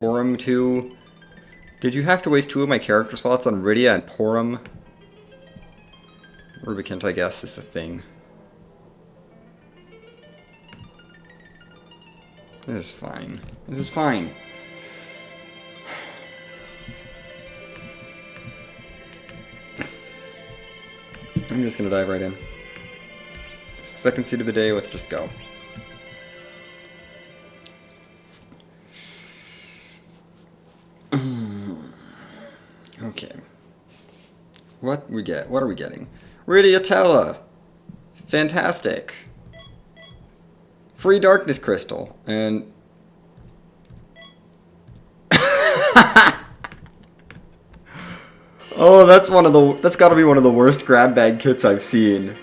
Porum 2. Did you have to waste 2 of my character slots on Rydia and Porum? Rubicant, I guess, is a thing. This is fine. This is fine. I'm just gonna dive right in. Second seed of the day, let's just go. Okay. What are we getting? Rydiatella! Fantastic! Free Darkness Crystal, and... Oh, that's gotta be one of the worst grab bag kits I've seen.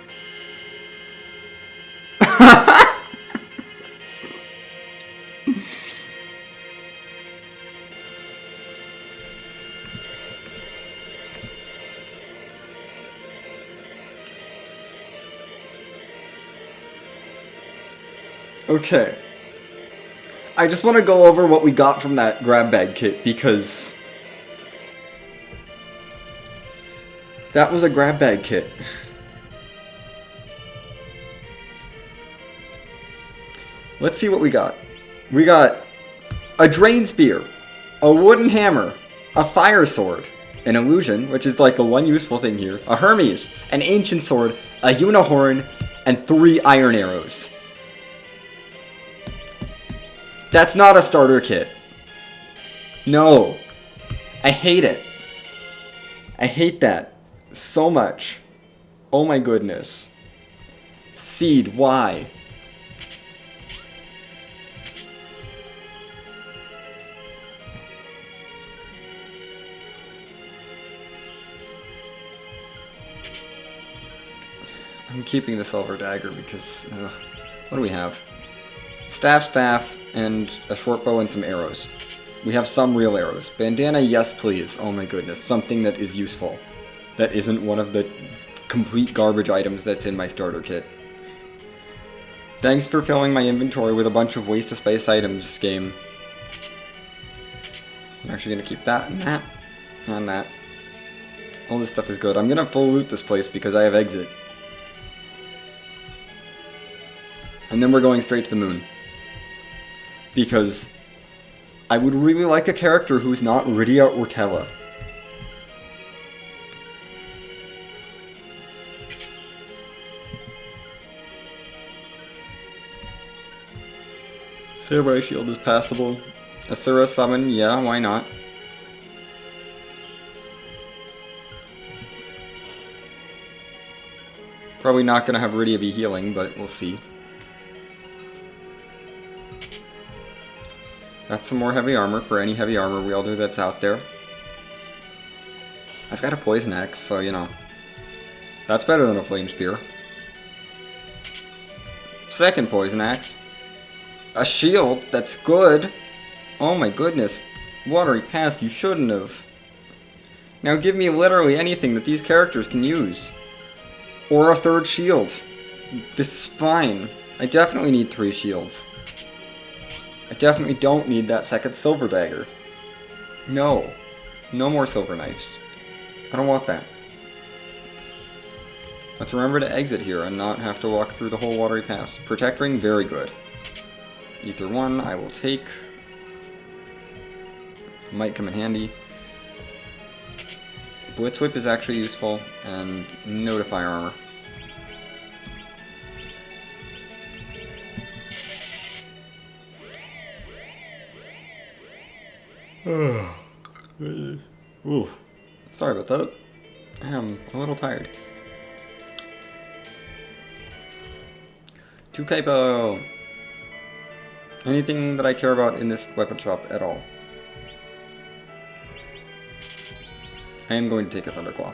Okay. I just want to go over what we got from that grab bag kit, because that was a grab bag kit. Let's see what we got. We got a Drain Spear, a Wooden Hammer, a Fire Sword, an Illusion, which is like the one useful thing here, a Hermes, an Ancient Sword, a Unihorn, and 3 Iron Arrows. That's not a starter kit. No. I hate it. I hate that so much. Oh my goodness. Seed, why? I'm keeping the Silver Dagger because... what do we have? Staff, and a short bow and some arrows. We have some real arrows. Bandana, yes please. Oh my goodness. Something that is useful. That isn't one of the complete garbage items that's in my starter kit. Thanks for filling my inventory with a bunch of waste of space items, game. I'm actually gonna keep that and that. And that. All this stuff is good. I'm gonna full loot this place because I have exit. And then we're going straight to the moon. Because I would really like a character who's not Rydia or Tella. Samurai Shield is passable. Asura Summon, yeah, why not? Probably not gonna have Rydia be healing, but we'll see. That's some more heavy armor for any heavy armor wielder that's out there. I've got a poison axe, so you know. That's better than a flame spear. Second poison axe. A shield, that's good. Oh my goodness. Watery Pass, you shouldn't have. Now give me literally anything that these characters can use. Or a third shield. This is fine. I definitely need 3 shields. I definitely don't need that second Silver Dagger. No. No more Silver Knives. I don't want that. Let's remember to exit here and not have to walk through the whole Watery Pass. Protect Ring, very good. Ether 1, I will take. Might come in handy. Blitz Whip is actually useful, and Notify Armor. Ooh, sorry about that. I am a little tired. 2 Kaipo! Anything that I care about in this weapon shop at all. I am going to take a Thunderclaw.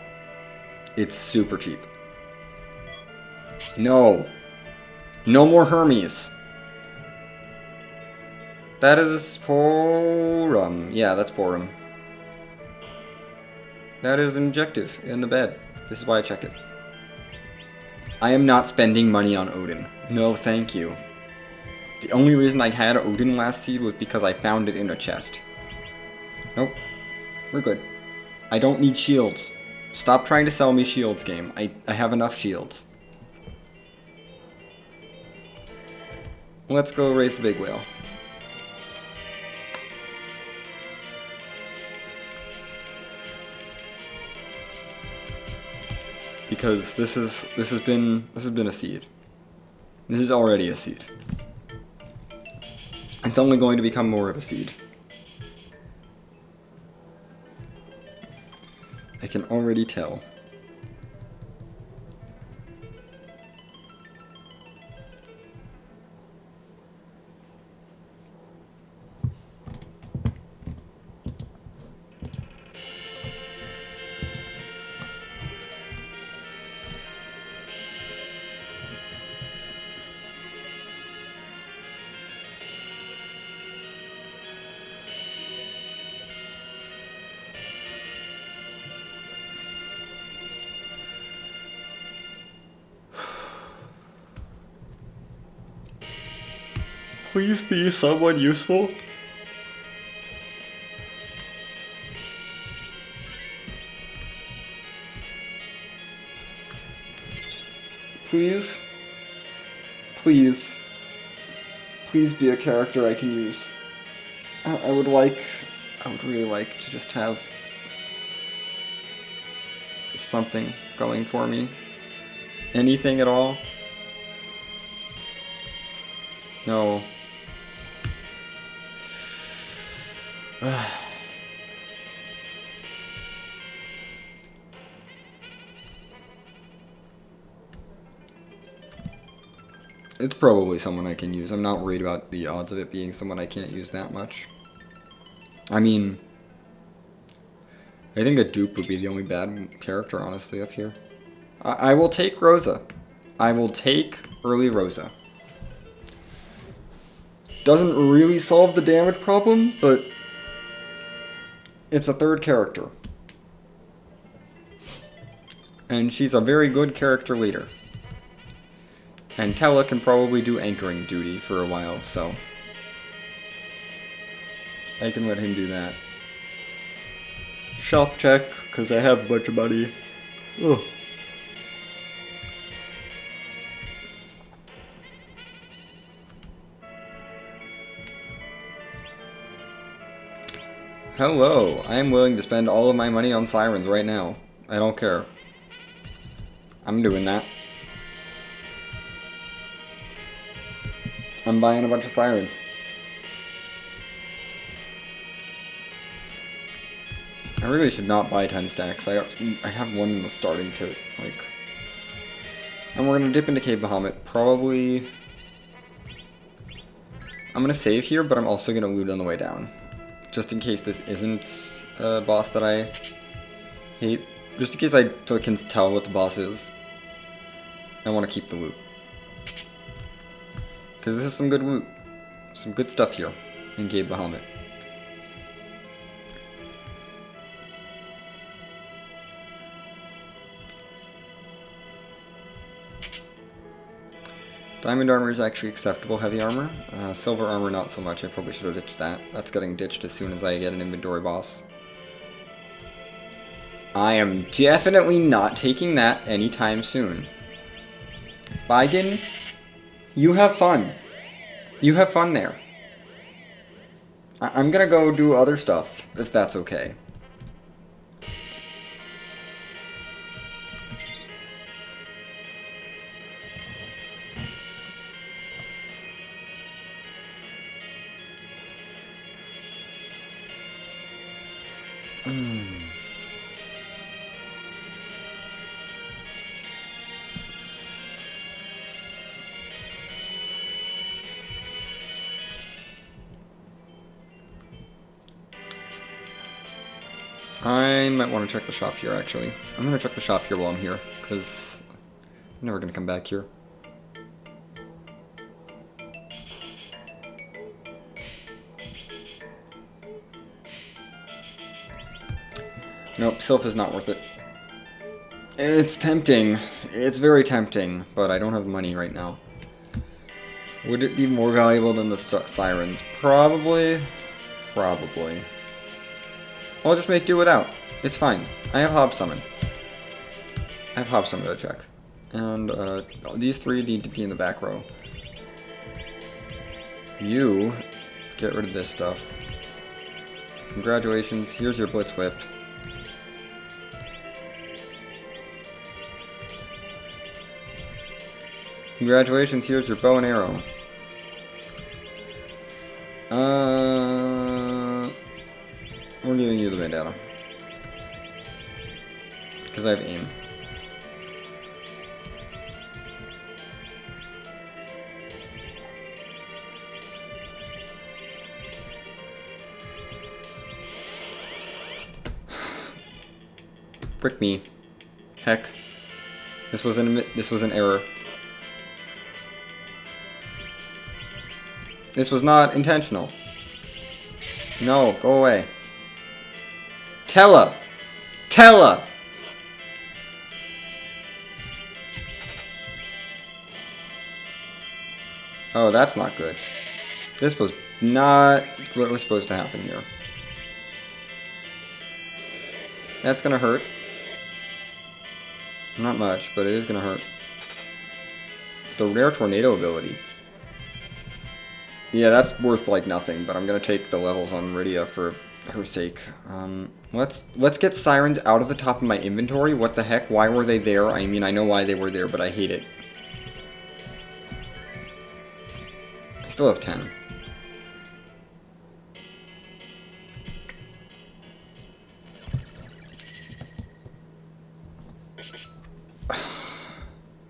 It's super cheap. No! No more Hermes! That is Porum. Yeah, that's Porum. That is an objective in the bed. This is why I check it. I am not spending money on Odin. No, thank you. The only reason I had Odin last seed was because I found it in a chest. Nope. We're good. I don't need shields. Stop trying to sell me shields, game. I have enough shields. Let's go raise the big whale. Because this has been a seed. This is already a seed. It's only going to become more of a seed. I can already tell. Please be someone useful. Please. Please. Please be a character I can use. I would really like to just have something going for me. Anything at all. No. It's probably someone I can use. I'm not worried about the odds of it being someone I can't use that much. I mean, I think a dupe would be the only bad character, honestly, up here. I will take Rosa. I will take early Rosa. Doesn't really solve the damage problem, but it's a third character. And she's a very good character leader. And Tella can probably do anchoring duty for a while, so I can let him do that. Shop check, because I have a bunch of money. Ugh. Hello, I am willing to spend all of my money on sirens right now. I don't care. I'm doing that. I'm buying a bunch of sirens. I really should not buy 10 stacks. I have one in the starting kit, like. And we're gonna dip into Cave Bahamut. Probably. I'm gonna save here, but I'm also gonna loot on the way down. Just in case this isn't a boss that I hate. Just in case I can tell what the boss is. I want to keep the loot. Because this is some good loot. Some good stuff here in Cave Bahamut. Diamond armor is actually acceptable heavy armor. Silver armor not so much. I probably should have ditched that. That's getting ditched as soon as I get an inventory boss. I am definitely not taking that anytime soon. Baigen, you have fun. You have fun there. I'm gonna go do other stuff, if that's okay. I might want to check the shop here, actually. I'm going to check the shop here while I'm here, because I'm never going to come back here. Nope, Sylph is not worth it. It's tempting. It's very tempting, but I don't have money right now. Would it be more valuable than the sirens? Probably. Probably. I'll just make do without. It's fine. I have Hob Summon. I have Hob Summon to check. And these three need to be in the back row. You get rid of this stuff. Congratulations, here's your Blitz Whip. Congratulations, here's your bow and arrow. We're giving you the bandana. Because I have aim. Frick me. Heck. This was an error. This was not intentional. No, go away. Tella! Tella! Oh, that's not good. This was not what was supposed to happen here. That's gonna hurt. Not much, but it is gonna hurt. The rare tornado ability. Yeah, that's worth like nothing, but I'm gonna take the levels on Rydia for her sake. Let's get sirens out of the top of my inventory. What the heck? Why were they there? I mean, I know why they were there, but I hate it. I still have 10.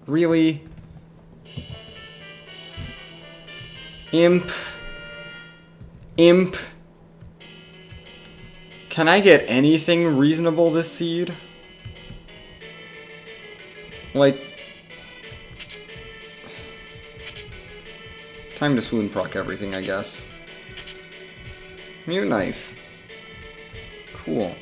Really? Imp. Imp. Can I get anything reasonable this seed? Like... Time to swoon proc everything, I guess. Mute Knife. Cool.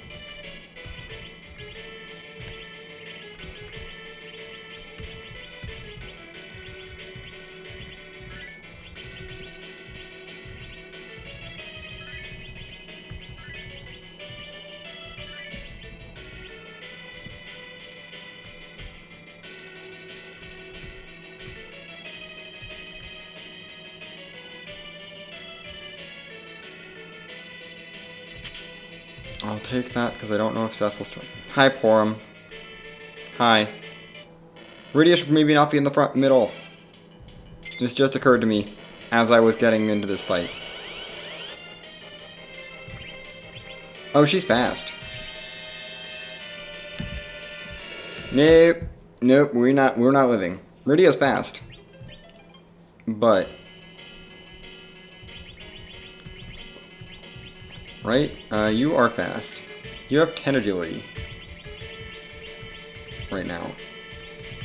I'll take that because I don't know if Cecil's... Hi, Porum. Hi. Rydia should maybe not be in the front middle. This just occurred to me as I was getting into this fight. Oh, she's fast. Nope. Nope, we're not living. Rydia's fast. But... Right? You are fast. You have 10 agility. Right now.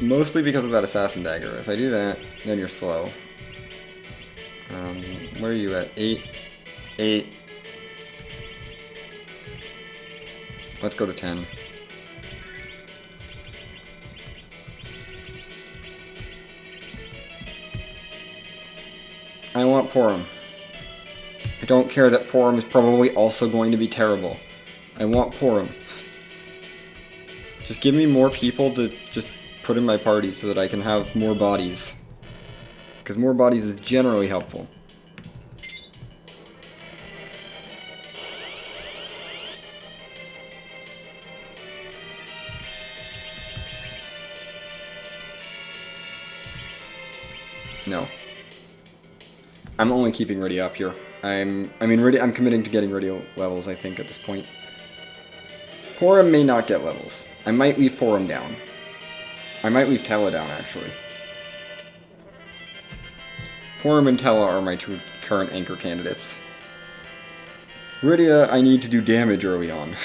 Mostly because of that assassin dagger. If I do that, then you're slow. Where are you at? 8. 8. Let's go to 10. I want Porum. I don't care that Porum is probably also going to be terrible. I want Porum. Just give me more people to just put in my party so that I can have more bodies. Because more bodies is generally helpful. No. I'm only keeping Rydia up here. I'm committing to getting Rydia levels, I think, at this point. Porum may not get levels. I might leave Porum down. I might leave Tella down, actually. Porum and Tella are my two current anchor candidates. Rydia, I need to do damage early on.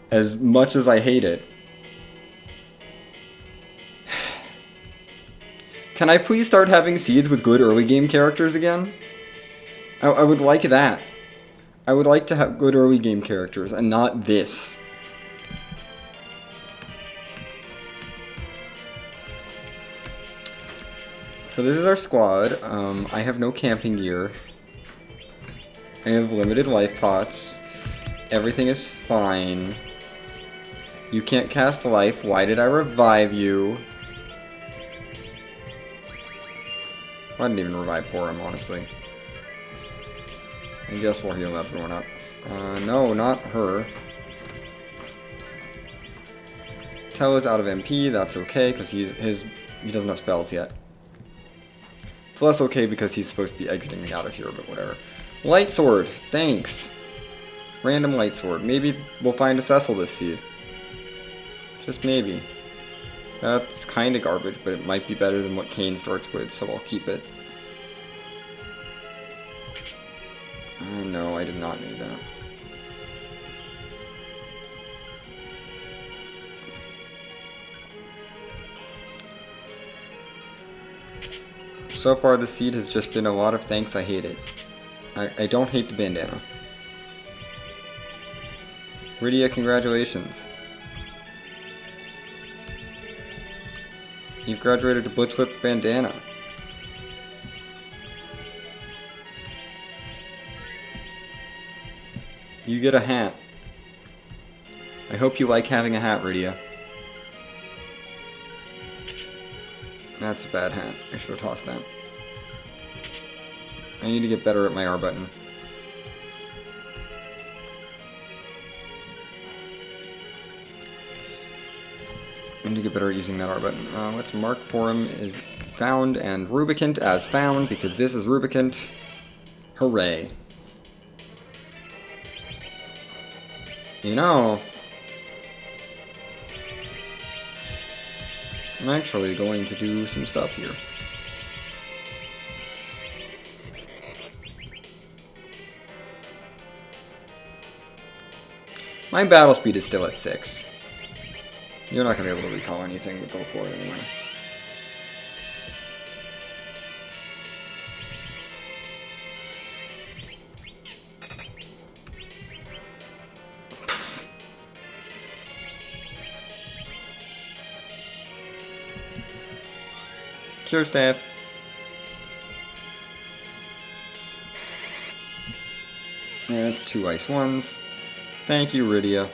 As much as I hate it. Can I please start having seeds with good early game characters again? I would like that. I would like to have good early game characters, and not this. So this is our squad. I have no camping gear. I have limited life pots. Everything is fine. You can't cast life. Why did I revive you? I didn't even revive Porum, honestly. I guess we'll heal everyone up. No, not her. Tella's out of MP, that's okay, because he doesn't have spells yet. It's less okay because he's supposed to be exiting me out of here, but whatever. Light Sword, thanks. Random Light Sword. Maybe we'll find a Cecil this seed. Just maybe. That's kind of garbage, but it might be better than what Kane starts with, so I'll keep it. No, I did not need that. So far, the seed has just been a lot of thanks, I hate it. I don't hate the bandana. Rydia, congratulations. You've graduated to Blitzwhip Bandana. You get a hat. I hope you like having a hat, Rydia. That's a bad hat. I should have tossed that. I need to get better at my R button. I need to get better at using that R button. Let's mark Porum is found and Rubicant as found, because this is Rubicant. Hooray. You know, I'm actually going to do some stuff here. My battle speed is still at 6. You're not going to be able to recall anything with level 4 anyway. Cure Staff. Yeah, that's 2 ice ones. Thank you, Rydia.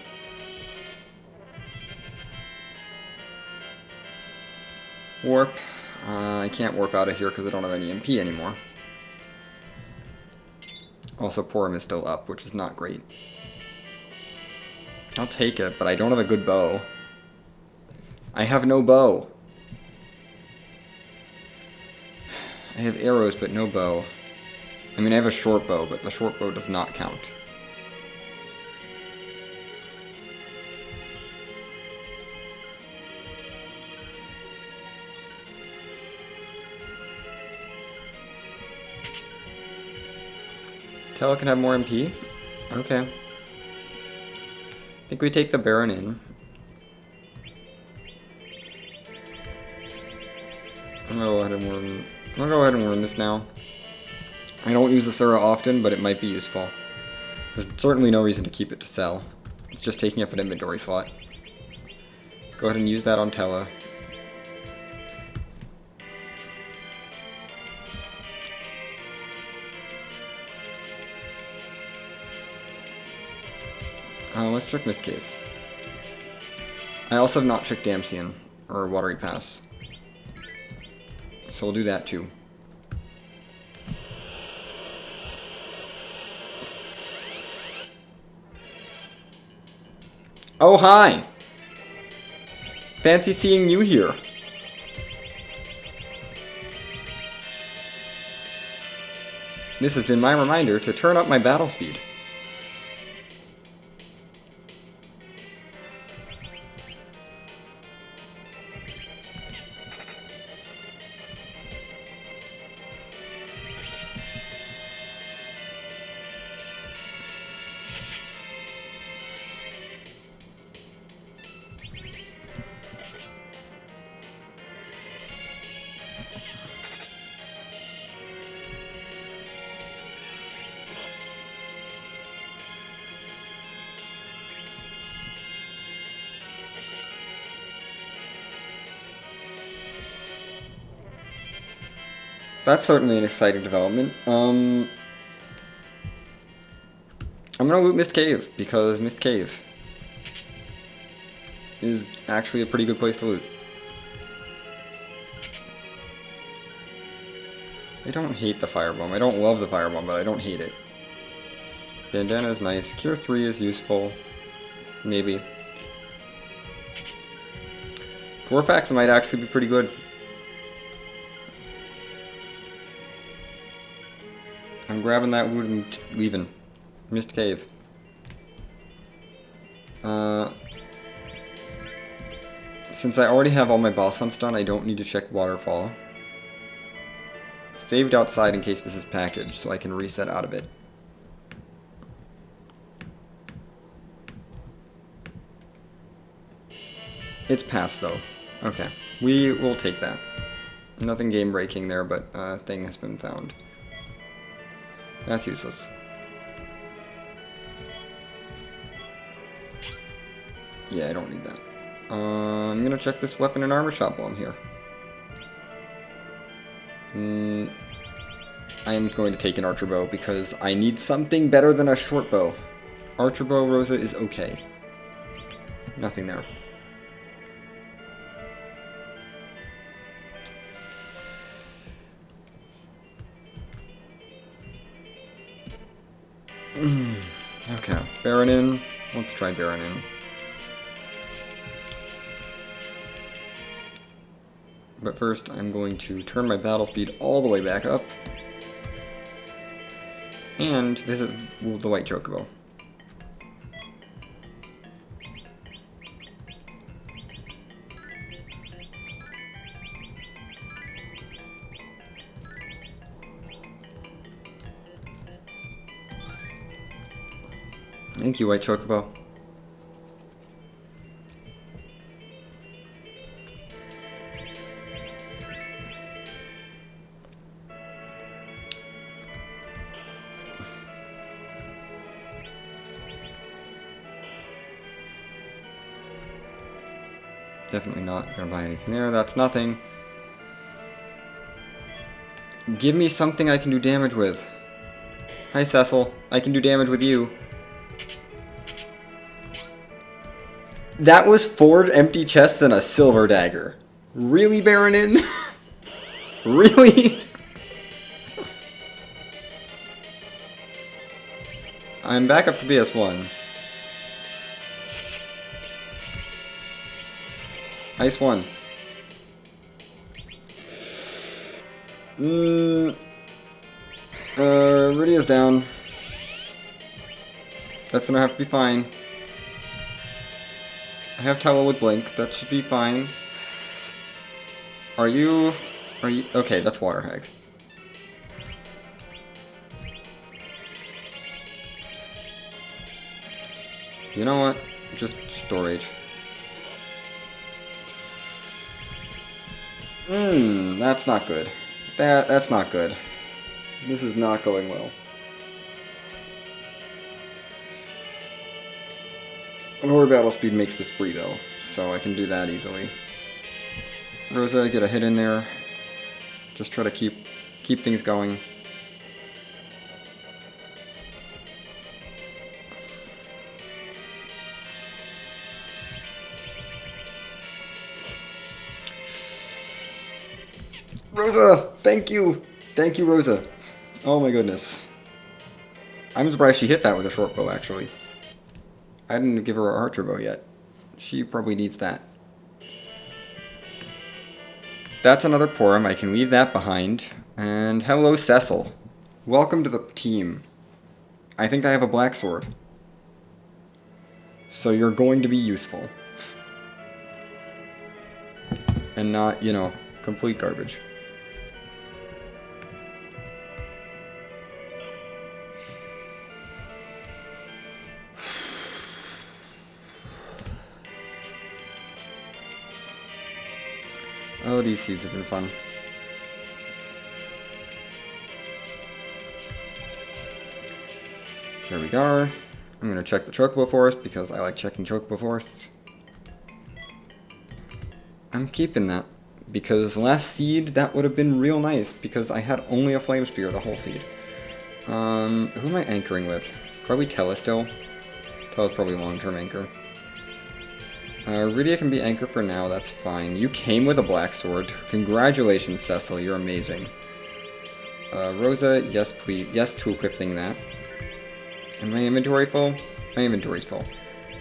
Warp. I can't warp out of here because I don't have any MP anymore. Also, Porum is still up, which is not great. I'll take it, but I don't have a good bow. I have no bow. I have arrows, but no bow. I mean, I have a short bow, but the short bow does not count. Tella can have more MP? Okay. I think we take the Baron in. I'm gonna go ahead and warn this now. I don't use the Thura often, but it might be useful. There's certainly no reason to keep it to sell. It's just taking up an inventory slot. Go ahead and use that on Tella. Let's check Mist Cave. I also have not checked Damsian, or Watery Pass. So we'll do that too. Oh, hi! Fancy seeing you here. This has been my reminder to turn up my battle speed. That's certainly an exciting development. I'm gonna loot Mist Cave, because Mist Cave is actually a pretty good place to loot. I don't hate the Firebomb. I don't love the Firebomb, but I don't hate it. Bandana is nice. Cure 3 is useful. Maybe. Dwarf Axe might actually be pretty good. I'm grabbing that wood and leaving. Mist Cave. Since I already have all my boss hunts done, I don't need to check Waterfall. Saved outside in case this is packaged, so I can reset out of it. It's passed though. Okay. We will take that. Nothing game breaking there, but a thing has been found. That's useless. Yeah, I don't need that. I'm gonna check this weapon and armor shop while I'm here. I am going to take an archer bow because I need something better than a short bow. Archer bow, Rosa, is okay. Nothing there. Okay, Baronin. Let's try Baronin. But first, I'm going to turn my battle speed all the way back up and visit the White Chocobo. Thank you, White Chocobo. Definitely not gonna buy anything there. That's nothing. Give me something I can do damage with. Hi, Cecil. I can do damage with you. That was 4 empty chests and a silver dagger. Really, Baronin? Really? I'm back up to BS1. Ice 1. Rydia's down. That's gonna have to be fine. I have Towel with Blink. That should be fine. Are you... Okay, that's Water Hag. You know what? Just storage. That's not good. That's not good. This is not going well. Lower battle speed makes this free though, so I can do that easily. Rosa, get a hit in there. Just try to keep things going. Rosa! Thank you! Thank you, Rosa. Oh my goodness. I'm surprised she hit that with a short bow, actually. I didn't give her an archer bow yet. She probably needs that. That's another Porum. I can leave that behind. And hello, Cecil. Welcome to the team. I think I have a black sword. So you're going to be useful. And not, you know, complete garbage. Oh, these seeds have been fun. There we are. I'm going to check the Chocobo Forest because I like checking Chocobo Forests. I'm keeping that because last seed, that would have been real nice because I had only a Flame Spear the whole seed. Who am I anchoring with? Probably Tella still. Tella's probably long-term anchor. Rydia can be anchor for now, that's fine. You came with a black sword. Congratulations, Cecil, you're amazing. Rosa, yes please. Yes to equipping that. And my inventory full? My inventory's full.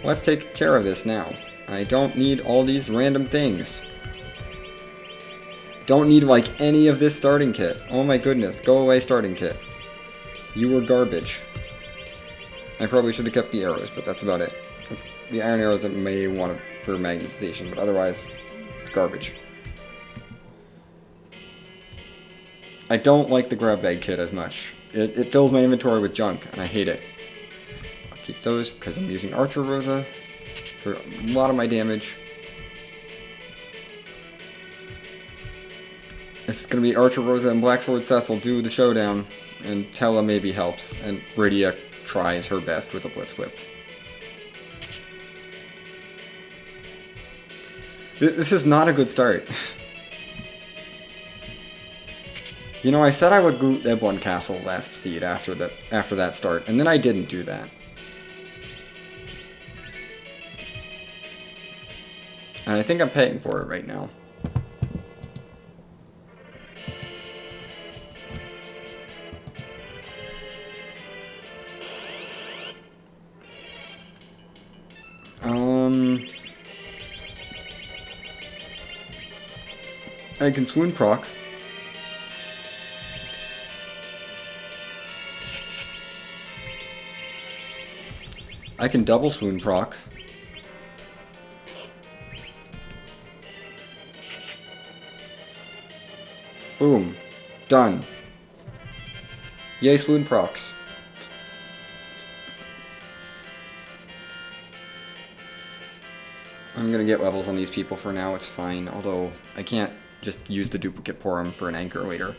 Let's take care of this now. I don't need all these random things. Don't need, like, any of this starting kit. Oh my goodness, go away starting kit. You were garbage. I probably should have kept the arrows, but that's about it. The iron arrows I may want for magnetization, but otherwise, garbage. I don't like the grab bag kit as much. It fills my inventory with junk, and I hate it. I'll keep those because I'm using Archer Rosa for a lot of my damage. This is going to be Archer Rosa and Black Sword Cecil do the showdown, and Tella maybe helps, and Rydia tries her best with a Blitz Whip. This is not a good start. You know, I said I would go Ebon Castle last seed after that start, and then I didn't do that. And I think I'm paying for it right now. I can swoon proc. I can double swoon proc. Boom. Done. Yay, swoon procs. I'm gonna get levels on these people for now, it's fine. Although, I can't just use the duplicate Porum for an anchor later.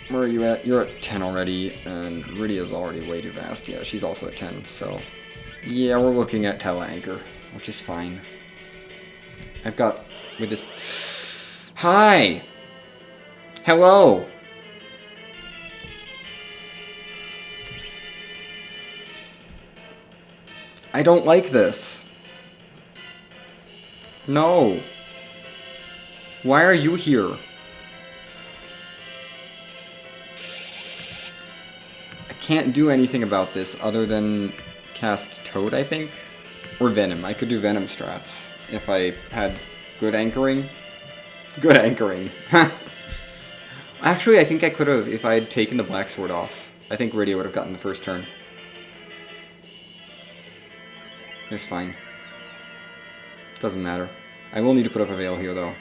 Where are you at? You're at 10 already, and Rydia's already way too fast. Yeah, she's also at 10, so... Yeah, we're looking at Tella anchor, which is fine. I've got... with this... Hi! Hello! I don't like this. No. Why are you here? I can't do anything about this other than cast Toad, I think? Or Venom. I could do Venom strats if I had good anchoring. Good anchoring. Actually, I think I could have if I had taken the Black Sword off. I think Rydia would have gotten the first turn. It's fine. Doesn't matter. I will need to put up a Veil here, though.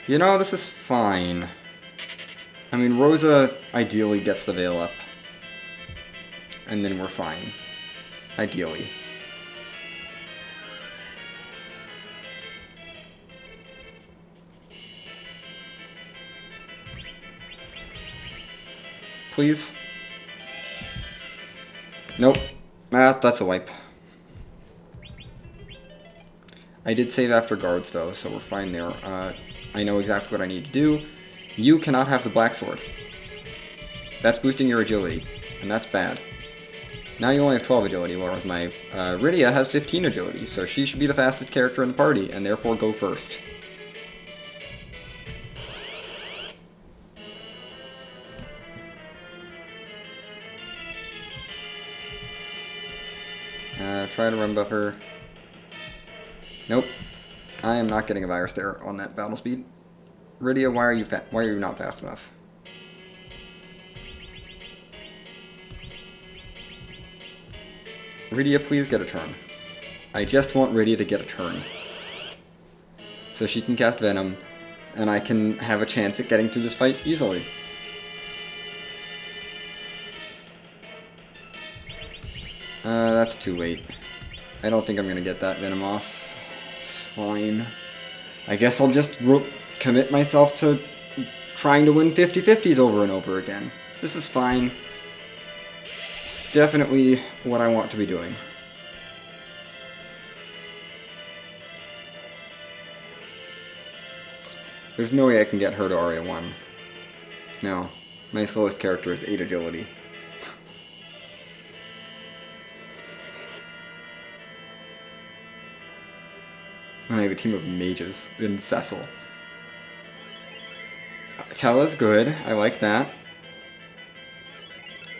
You know, this is fine. I mean, Rosa ideally gets the Veil up. And then we're fine. Ideally. Please? Nope. Ah, that's a wipe. I did save after guards, though, so we're fine there. I know exactly what I need to do. You cannot have the Black Sword. That's boosting your agility, and that's bad. Now you only have 12 agility, whereas my Rydia has 15 agility, so she should be the fastest character in the party, and therefore go first. Try to run buffer. Nope. I am not getting a virus there on that battle speed. Rydia, why are you not fast enough? Rydia, please get a turn. I just want Rydia to get a turn. So she can cast Venom, and I can have a chance at getting through this fight easily. That's too late. I don't think I'm gonna get that Venom off. It's fine. I guess I'll just commit myself to trying to win 50-50s over and over again. This is fine. It's definitely what I want to be doing. There's no way I can get her to Area 1. No. My slowest character is 8 agility. And I have a team of mages in Cecil. Tella's good. I like that.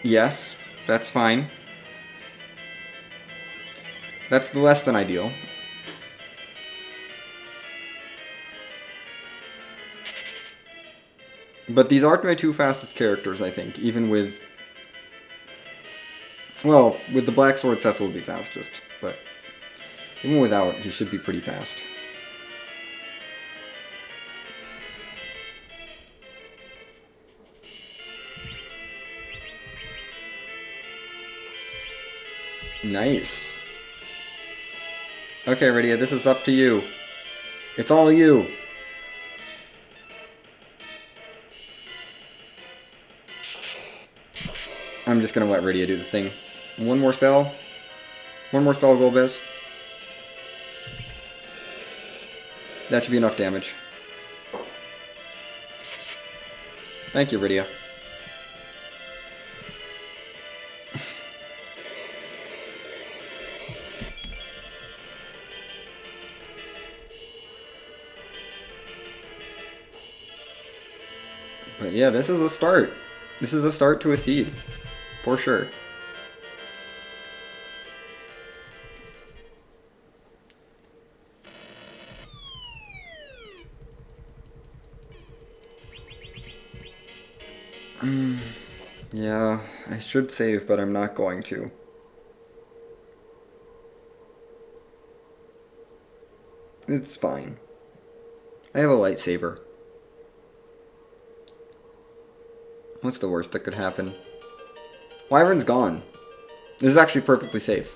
Yes, that's fine. That's less than ideal. But these aren't my 2 fastest characters, I think, even with... Well, with the Black Sword, Cecil would be fastest, but even without, he should be pretty fast. Nice. Okay, Rydia, this is up to you. It's all you. I'm just gonna let Rydia do the thing. One more spell. One more spell, Golbez. That should be enough damage. Thank you, Rydia. But yeah, this is a start. This is a start to a seed. For sure. Yeah, I should save, but I'm not going to. It's fine. I have a lightsaber. What's the worst that could happen? Wyvern's gone. This is actually perfectly safe.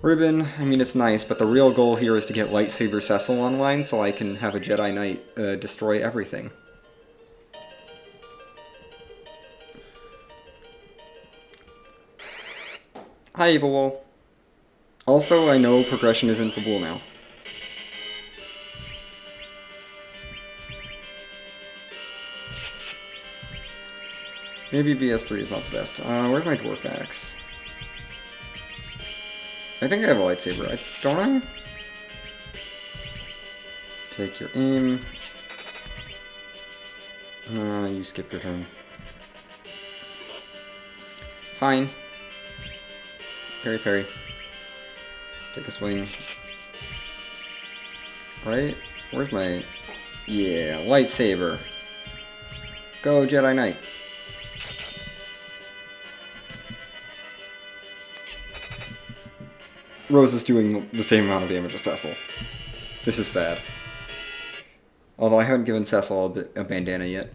Ribbon, I mean, it's nice, but the real goal here is to get Lightsaber Cecil online so I can have a Jedi Knight destroy everything. Hi, Evil Wall. Also, I know progression is in Fabul now. Maybe BS3 is not the best. Where's my Dwarf Axe? I think I have a lightsaber, don't I? Take your aim. You skip your turn. Fine. Parry, parry. Take a swing. Right? Where's my... Yeah, lightsaber. Go, Jedi Knight. Rose is doing the same amount of damage as Cecil. This is sad. Although I haven't given Cecil a bandana yet.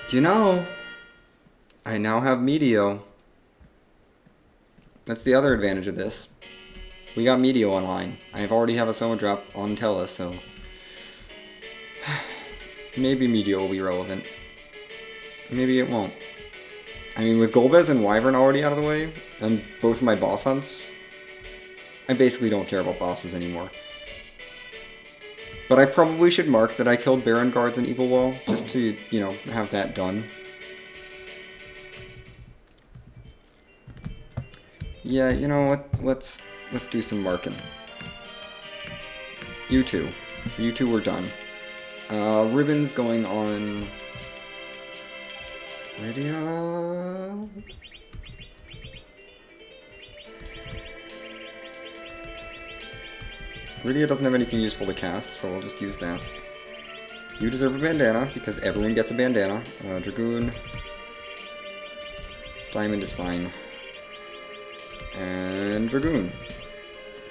You know, I now have Medio. That's the other advantage of this. We got Medio online. I already have a Soma drop on Tella, so... maybe Medio will be relevant. Maybe it won't. I mean, with Golbez and Wyvern already out of the way, and both of my boss hunts, I basically don't care about bosses anymore. But I probably should mark that I killed Baron Guards and Evil Wall, just to, you know, have that done. Yeah, you know what? Let's do some marking. You two were done. Ribbon's going on... Rydia... Rydia doesn't have anything useful to cast, so we'll just use that. You deserve a bandana, because everyone gets a bandana. Dragoon. Diamond is fine. And Dragoon.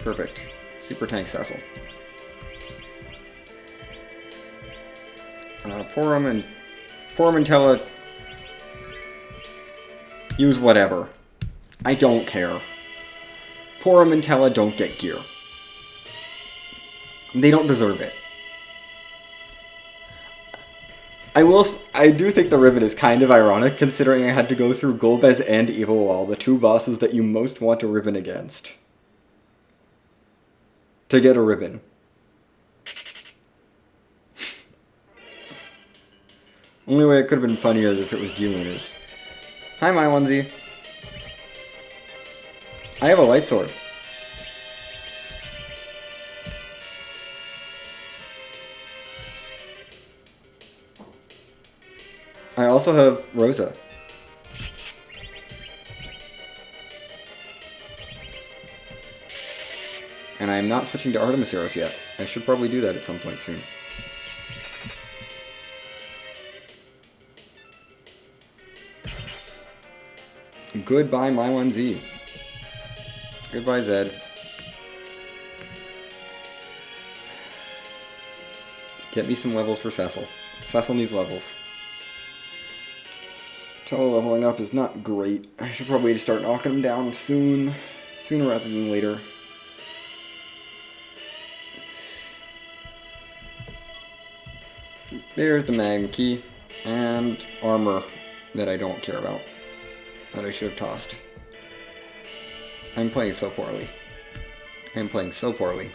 Perfect. Super Tank Cecil. Porum and Tella. Use whatever. I don't care. Porum and Tella don't get gear. They don't deserve it. I do think the ribbon is kind of ironic, considering I had to go through Golbez and Evil Wall, the two bosses that you most want a ribbon against, to get a ribbon. Only way it could have been funnier is if it was G-Lunars. Hi, my onesie. I have a light sword. I also have Rosa. And I am not switching to Artemis Heroes yet. I should probably do that at some point soon. Goodbye, my 1Z. Goodbye, Zed. Get me some levels for Cecil. Cecil needs levels. Leveling up is not great. I should probably start knocking him down sooner rather than later. There's the Magma Key and armor that I don't care about, that I should have tossed. I'm playing so poorly. I'm playing so poorly.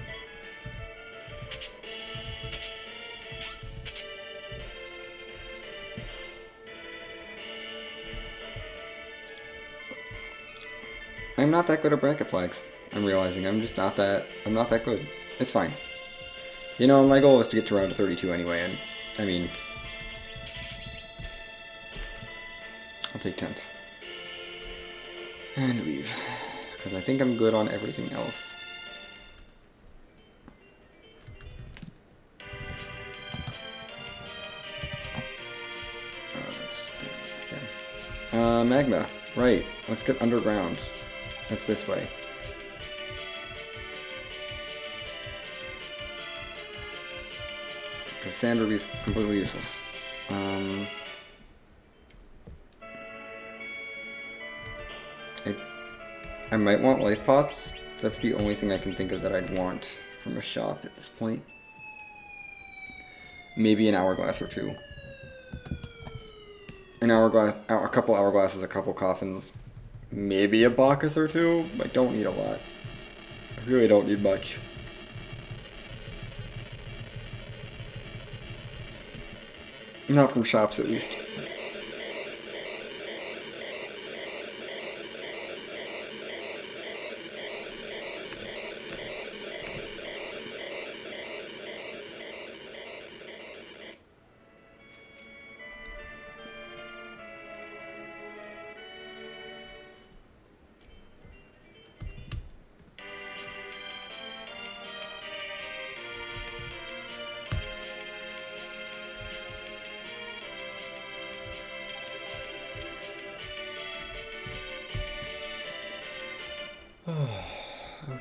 I'm not that good at bracket flags. I'm realizing I'm not that good. It's fine. You know, my goal was to get to round 32 anyway, and, I mean, I'll take 10th. And leave. Because I think I'm good on everything else. Let's just do it. Okay. Magma. Right. Let's get underground. That's this way. Because sand would be completely useless. I might want life pots. That's the only thing I can think of that I'd want from a shop at this point. Maybe an hourglass or two. An hourglass, a couple hourglasses, a couple coffins. Maybe a Bacchus or two. I don't need a lot. I really don't need much. Not from shops, at least.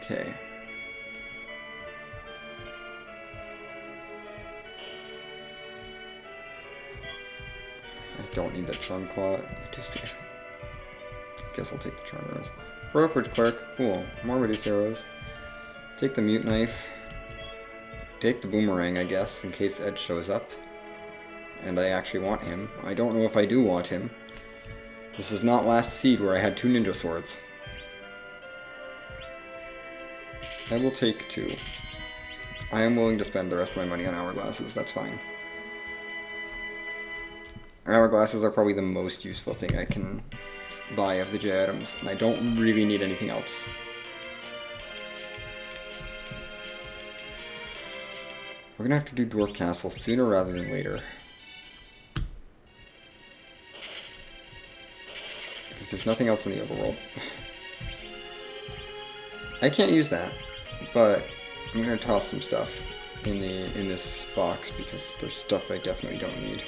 Okay. I don't need that charm claw. Guess I'll take the charm arrows. Brokerage clerk, cool. More reduced arrows. Take the mute knife. Take the boomerang, I guess, in case Ed shows up. And I actually want him. I don't know if I do want him. This is not Last Seed where I had 2 ninja swords. I will take 2. I am willing to spend the rest of my money on hourglasses, that's fine. Hourglasses are probably the most useful thing I can buy of the J items, and I don't really need anything else. We're gonna have to do Dwarf Castle sooner rather than later. Because there's nothing else in the overworld. I can't use that. But I'm gonna toss some stuff in this box because there's stuff I definitely don't need.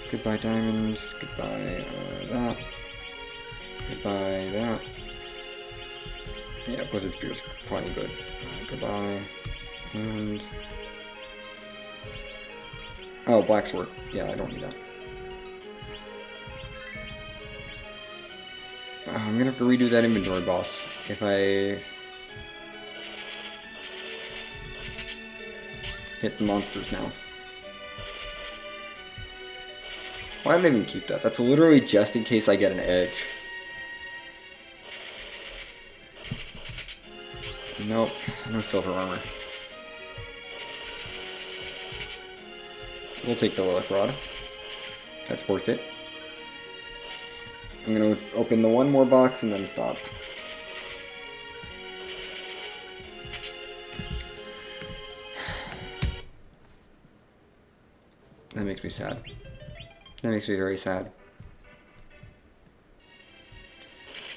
Goodbye diamonds. Goodbye that. Goodbye that. Yeah, Blizzard Spear's plenty good. Goodbye. And oh, Black Sword. Yeah, I don't need that. I'm gonna have to redo that inventory boss if I hit the monsters now. Why did I even keep that? That's literally just in case I get an edge. Nope, no silver armor. We'll take the Lilith Rod. That's worth it. I'm gonna open the one more box and then stop. That makes me sad. That makes me very sad.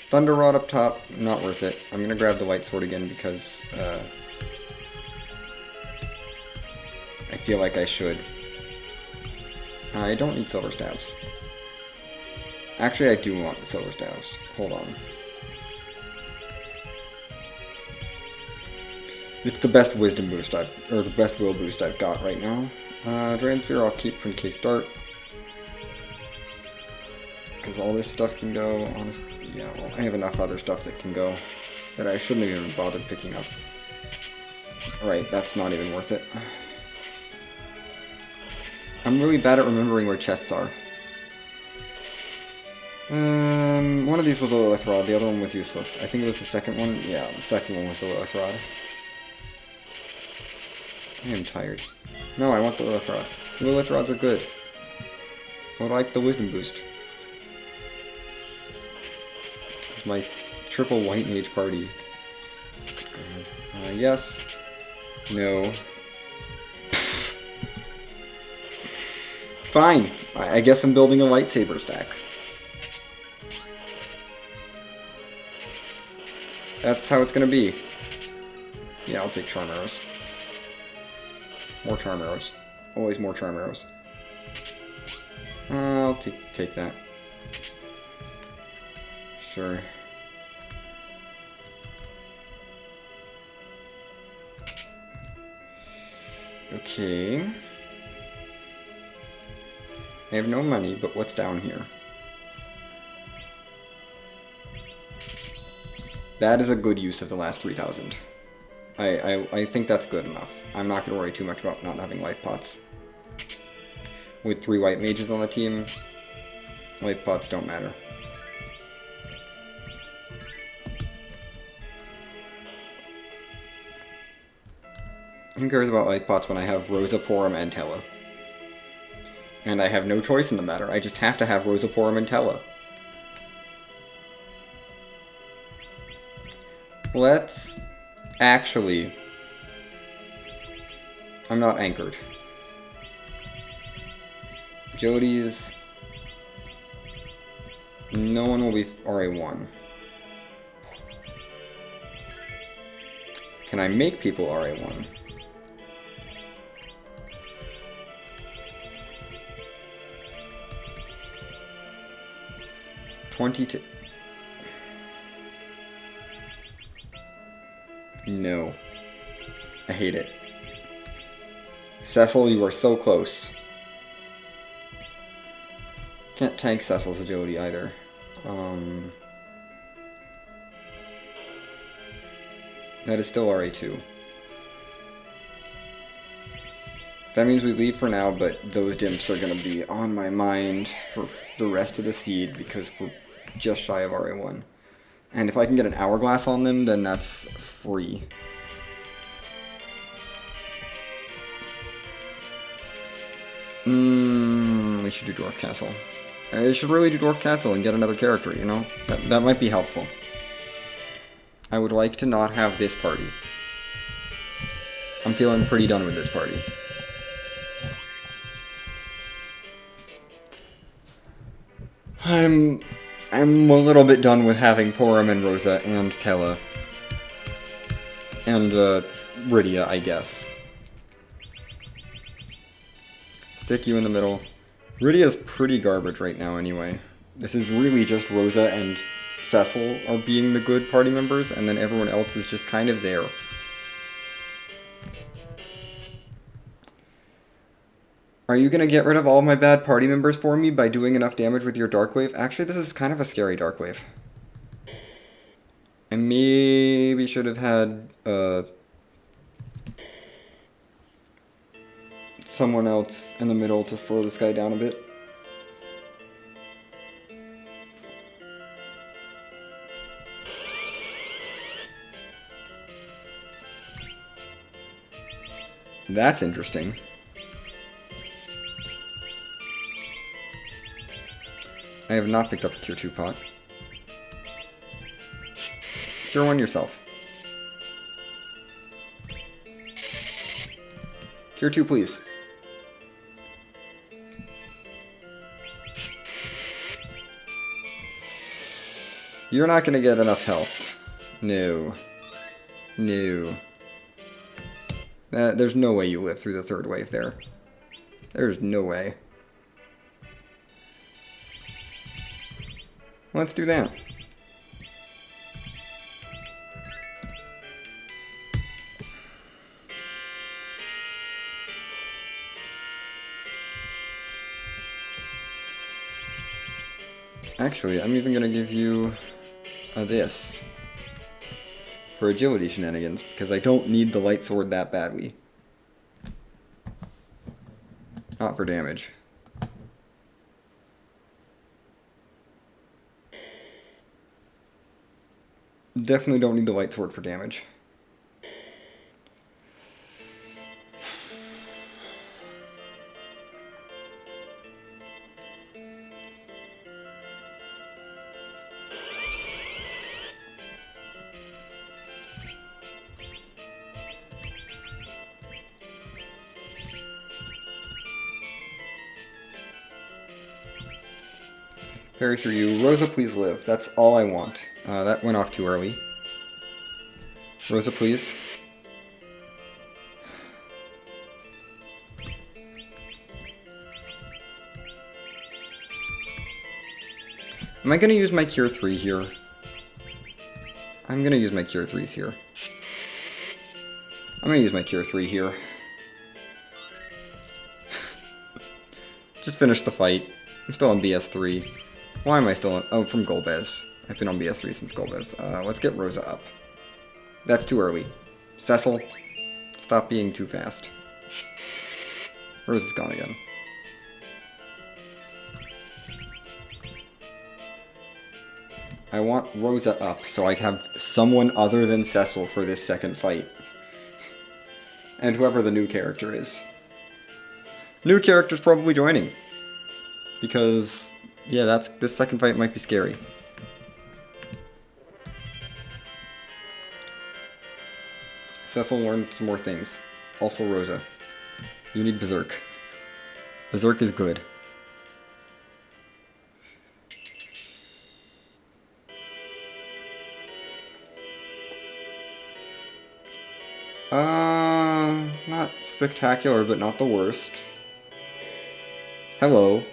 Thunder Rod up top, not worth it. I'm gonna grab the Light Sword again because I feel like I should. I don't need Silver Staves. Actually, I do want the Silver Staves. Hold on. It's the best Wisdom boost or the best Will boost I've got right now. Dragon Spear I'll keep for in case Dart. Because all this stuff can go, honestly, yeah, well, I have enough other stuff that can go that I shouldn't have even bothered picking up. Alright, that's not even worth it. I'm really bad at remembering where chests are. One of these was a Lilith Rod, the other one was useless. I think it was the second one. Yeah, the second one was the Lilith Rod. I am tired. No, I want the Lilith Rod. The Lilith Rods are good. I would like the Wisdom boost. My triple White Mage party. Yes. No. Fine. I guess I'm building a lightsaber stack. That's how it's gonna be. Yeah, I'll take Charm Arrows. More Charm Arrows. Always more Charm Arrows. I'll take that. Sure. Okay. I have no money, but what's down here? That is a good use of the last 3,000. I think that's good enough. I'm not going to worry too much about not having life pots. With 3 white mages on the team, life pots don't matter. Who cares about life pots when I have Rosa, Porom, and Tella? And I have no choice in the matter. I just have to have Rosa, Porom, and Tella. Let's actually... I'm not anchored. Jody's... No one will be RA1. Can I make people RA1? No. I hate it. Cecil, you are so close. Can't tank Cecil's agility either. That is still RA2. That means we leave for now, but those dimps are going to be on my mind for the rest of the seed because we're just shy of RA1. And if I can get an hourglass on them, then that's free. We should do Dwarf Castle. I should really do Dwarf Castle and get another character, you know? That might be helpful. I would like to not have this party. I'm feeling pretty done with this party. I'm a little bit done with having Porom and Rosa and Tella. And, Rydia, I guess. Stick you in the middle. Rydia's pretty garbage right now anyway. This is really just Rosa and Cecil are being the good party members, and then everyone else is just kind of there. Are you gonna get rid of all my bad party members for me by doing enough damage with your Dark Wave? Actually, this is kind of a scary Dark Wave. I maybe should have had, someone else in the middle to slow this guy down a bit. That's interesting. I have not picked up a Cure 2 pot. Cure 1 yourself. Cure 2, please. You're not gonna get enough health. No. No. There's no way you live through the third wave there. There's no way. Let's do that. Actually, I'm even gonna give you this for agility shenanigans, because I don't need the light sword that badly. Not for damage. Definitely don't need the light sword for damage. Parry through you. Rosa, please live. That's all I want. That went off too early. Rosa, please. Am I gonna use my Cure 3 here? I'm gonna use my Cure 3s here. I'm gonna use my Cure 3 here. Just finish the fight. I'm still on BS3. Why am I still on... Oh, from Golbez. I've been on BS3 since Golbez. Let's get Rosa up. That's too early. Cecil, stop being too fast. Rosa's gone again. I want Rosa up so I have someone other than Cecil for this second fight. And whoever the new character is. New character's probably joining. Because, yeah, this second fight might be scary. Cecil learned some more things. Also Rosa. You need Berserk. Berserk is good. Not spectacular, but not the worst. Hello.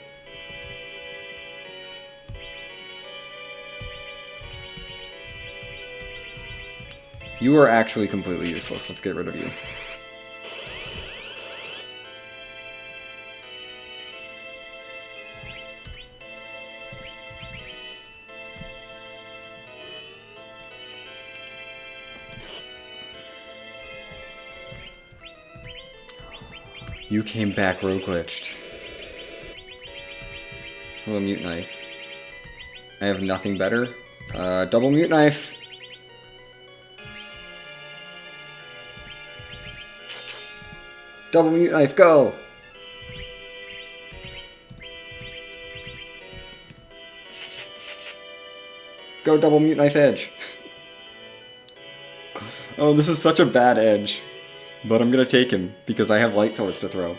You are actually completely useless. Let's get rid of you. You came back rogue glitched. Hello, Mute Knife. I have nothing better. Double Mute Knife. Double Mute Knife, go! Go Double Mute Knife Edge. Oh, this is such a bad edge. But I'm gonna take him, because I have light swords to throw.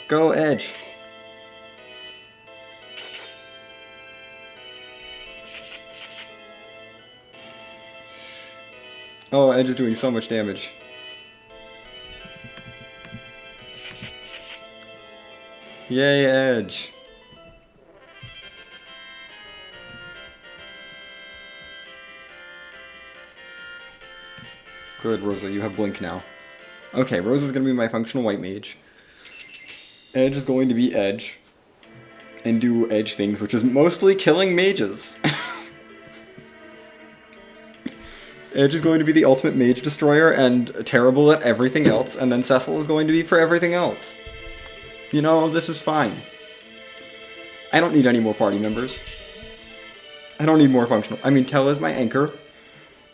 Go Edge. Oh, Edge is doing so much damage. Yay, Edge. Good, Rosa, you have Blink now. Okay, Rosa's gonna be my functional white mage. Edge is going to be Edge. And do Edge things, which is mostly killing mages. Edge is going to be the ultimate mage destroyer and terrible at everything else, and then Cecil is going to be for everything else. You know, this is fine. I don't need any more party members. I don't need more functional. I mean, Tell is my anchor,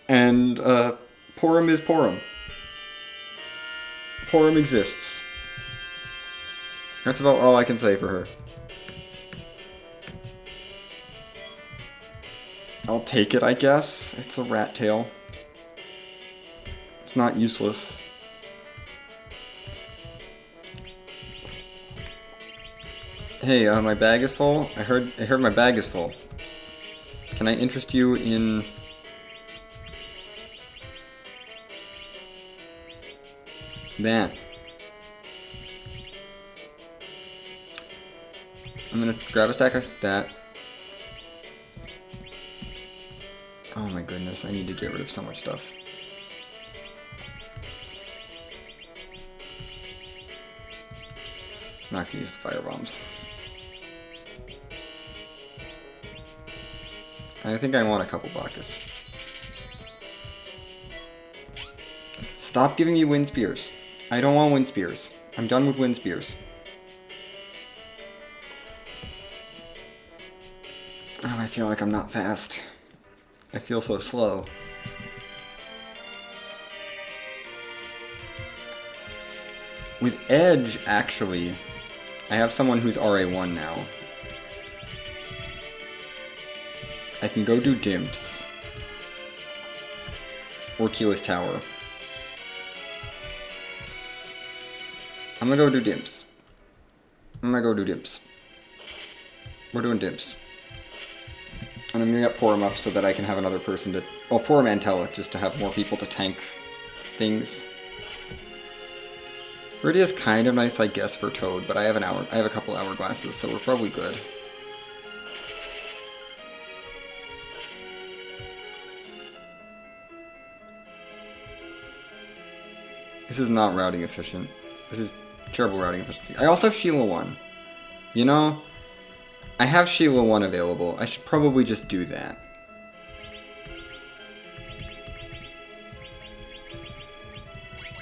and Porom is Porom. Porom exists. That's about all I can say for her. I'll take it, I guess. It's a rat tail. It's not useless. Hey, my bag is full. I heard my bag is full. Can I interest you in... that? I'm gonna grab a stack of that. Oh my goodness, I need to get rid of so much stuff. I'm not gonna use the fire bombs. I think I want a couple Bacchus. Stop giving me wind spears. I don't want wind spears. I'm done with wind spears. Oh, I feel like I'm not fast. I feel so slow. With Edge, actually, I have someone who's RA1 now. I can go do Dimps. Or Keyless Tower. I'm gonna go do Dimps. We're doing Dimps. And I'm gonna get Porom up so that I can have another person to... well, Porom and Tella, just to have more people to tank things. Viridia's kind of nice, I guess, for Toad, but I have a couple hourglasses, so we're probably good. This is not routing efficient. This is terrible routing efficiency. I also have Sheila 1. You know, I have Sheila 1 available. I should probably just do that.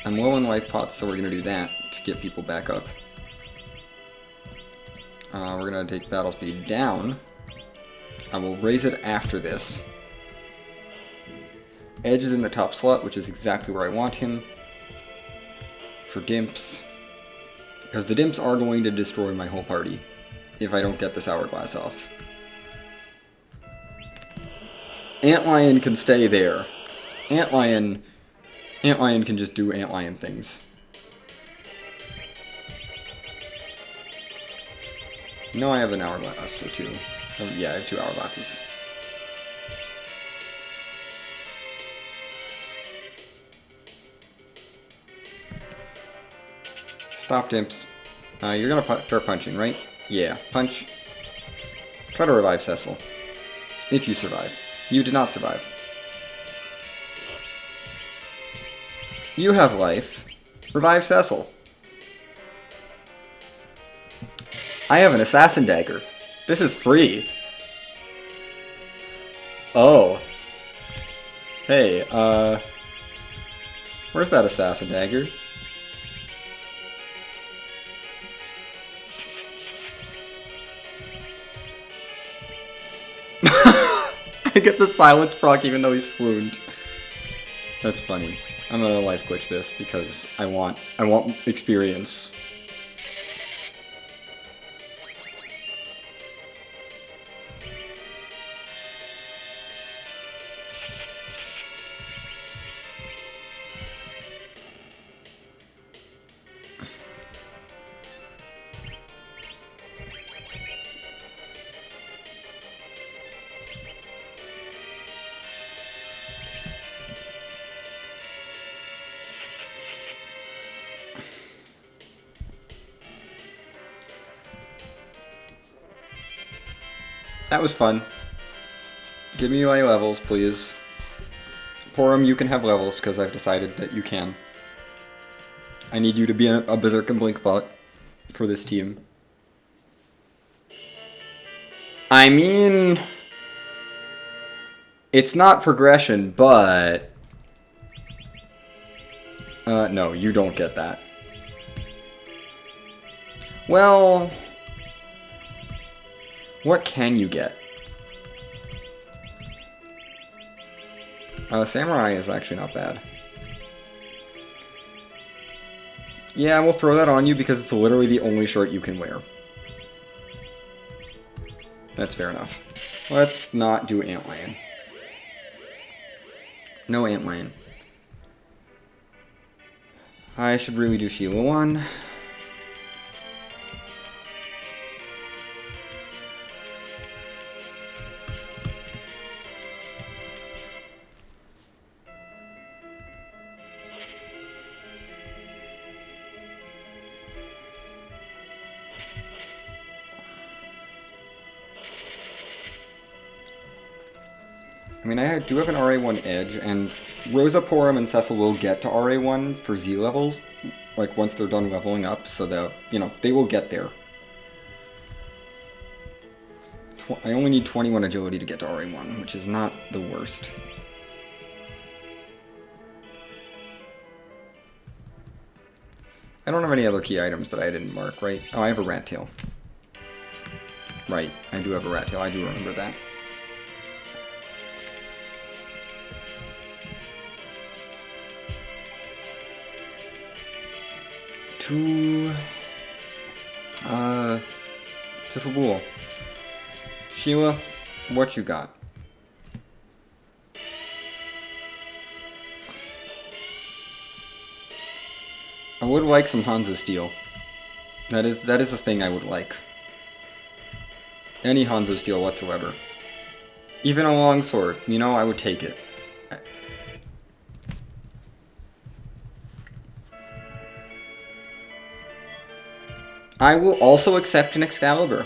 I'm low in life pots, so we're gonna do that to get people back up. We're gonna take battle speed down. I will raise it after this. Edge is in the top slot, which is exactly where I want him. For Dimps. Because the Dimps are going to destroy my whole party if I don't get this hourglass off. Antlion can stay there. Antlion can just do Antlion things. No, I have an hourglass or two. Oh, yeah, I have 2 hourglasses. Stop, Dimps. You're gonna start punching, right? Yeah, punch. Try to revive Cecil. If you survive. You did not survive. You have life. Revive Cecil. I have an assassin dagger. This is free. Oh. Hey, where's that assassin dagger? I get the silence proc even though he swooned. That's funny. I'm gonna life glitch this because I want experience. That was fun. Give me my levels, please. Porom, you can have levels because I've decided that you can. I need you to be a Berserk and Blink bot for this team. I mean, it's not progression, but No, you don't get that. Well... What can you get? Samurai is actually not bad. Yeah, we'll throw that on you because it's literally the only shirt you can wear. That's fair enough. Let's not do Antlion. No Antlion. I should really do Sheila 1. I mean, I do have an RA1 edge, and Rosa, Porom, and Cecil will get to RA1 for Z levels, like, once they're done leveling up, so that, you know, they will get there. I only need 21 agility to get to RA1, which is not the worst. I don't have any other key items that I didn't mark, right? Oh, I have a rat tail. Right, I do have a rat tail, I do remember that. To Fabul. Sheila, what you got? I would like some Hanzo Steel. That is a thing I would like. Any Hanzo Steel whatsoever. Even a longsword, you know, I would take it. I will also accept an Excalibur.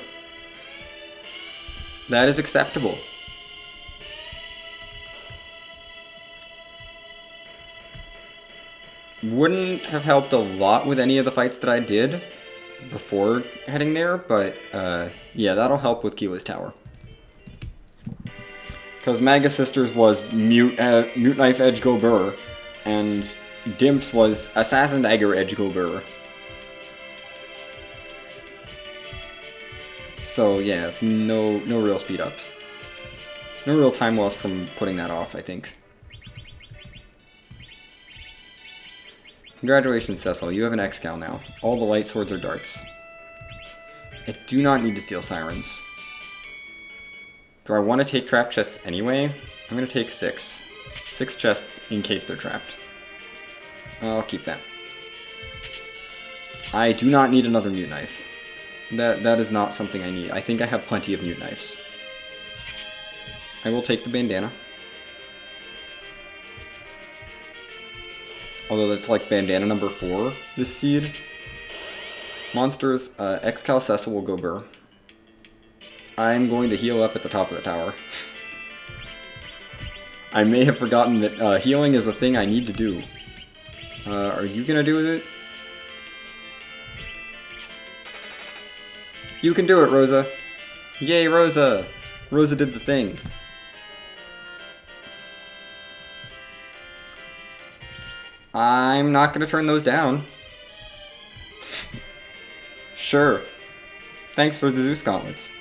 That is acceptable. Wouldn't have helped a lot with any of the fights that I did before heading there, but yeah, that'll help with Kila's Tower. Because Magus Sisters was Mute Knife Edge Go Burr, and Dimps was Assassin Dagger Edge Go Burr. So yeah, no real speed up. No real time loss from putting that off, I think. Congratulations, Cecil, you have an Excal now. All the light swords are darts. I do not need to steal Sirens. Do I want to take trap chests anyway? I'm going to take 6. 6 chests in case they're trapped. I'll keep that. I do not need another Mute Knife. That is not something I need. I think I have plenty of Mute Knives. I will take the bandana. Although that's like bandana number 4, this seed. Monsters, Excal Cecil will go Burr. I'm going to heal up at the top of the tower. I may have forgotten that healing is a thing I need to do. Are you gonna do it? You can do it, Rosa. Yay, Rosa! Rosa did the thing. I'm not gonna turn those down. Sure. Thanks for the Zeus gauntlets.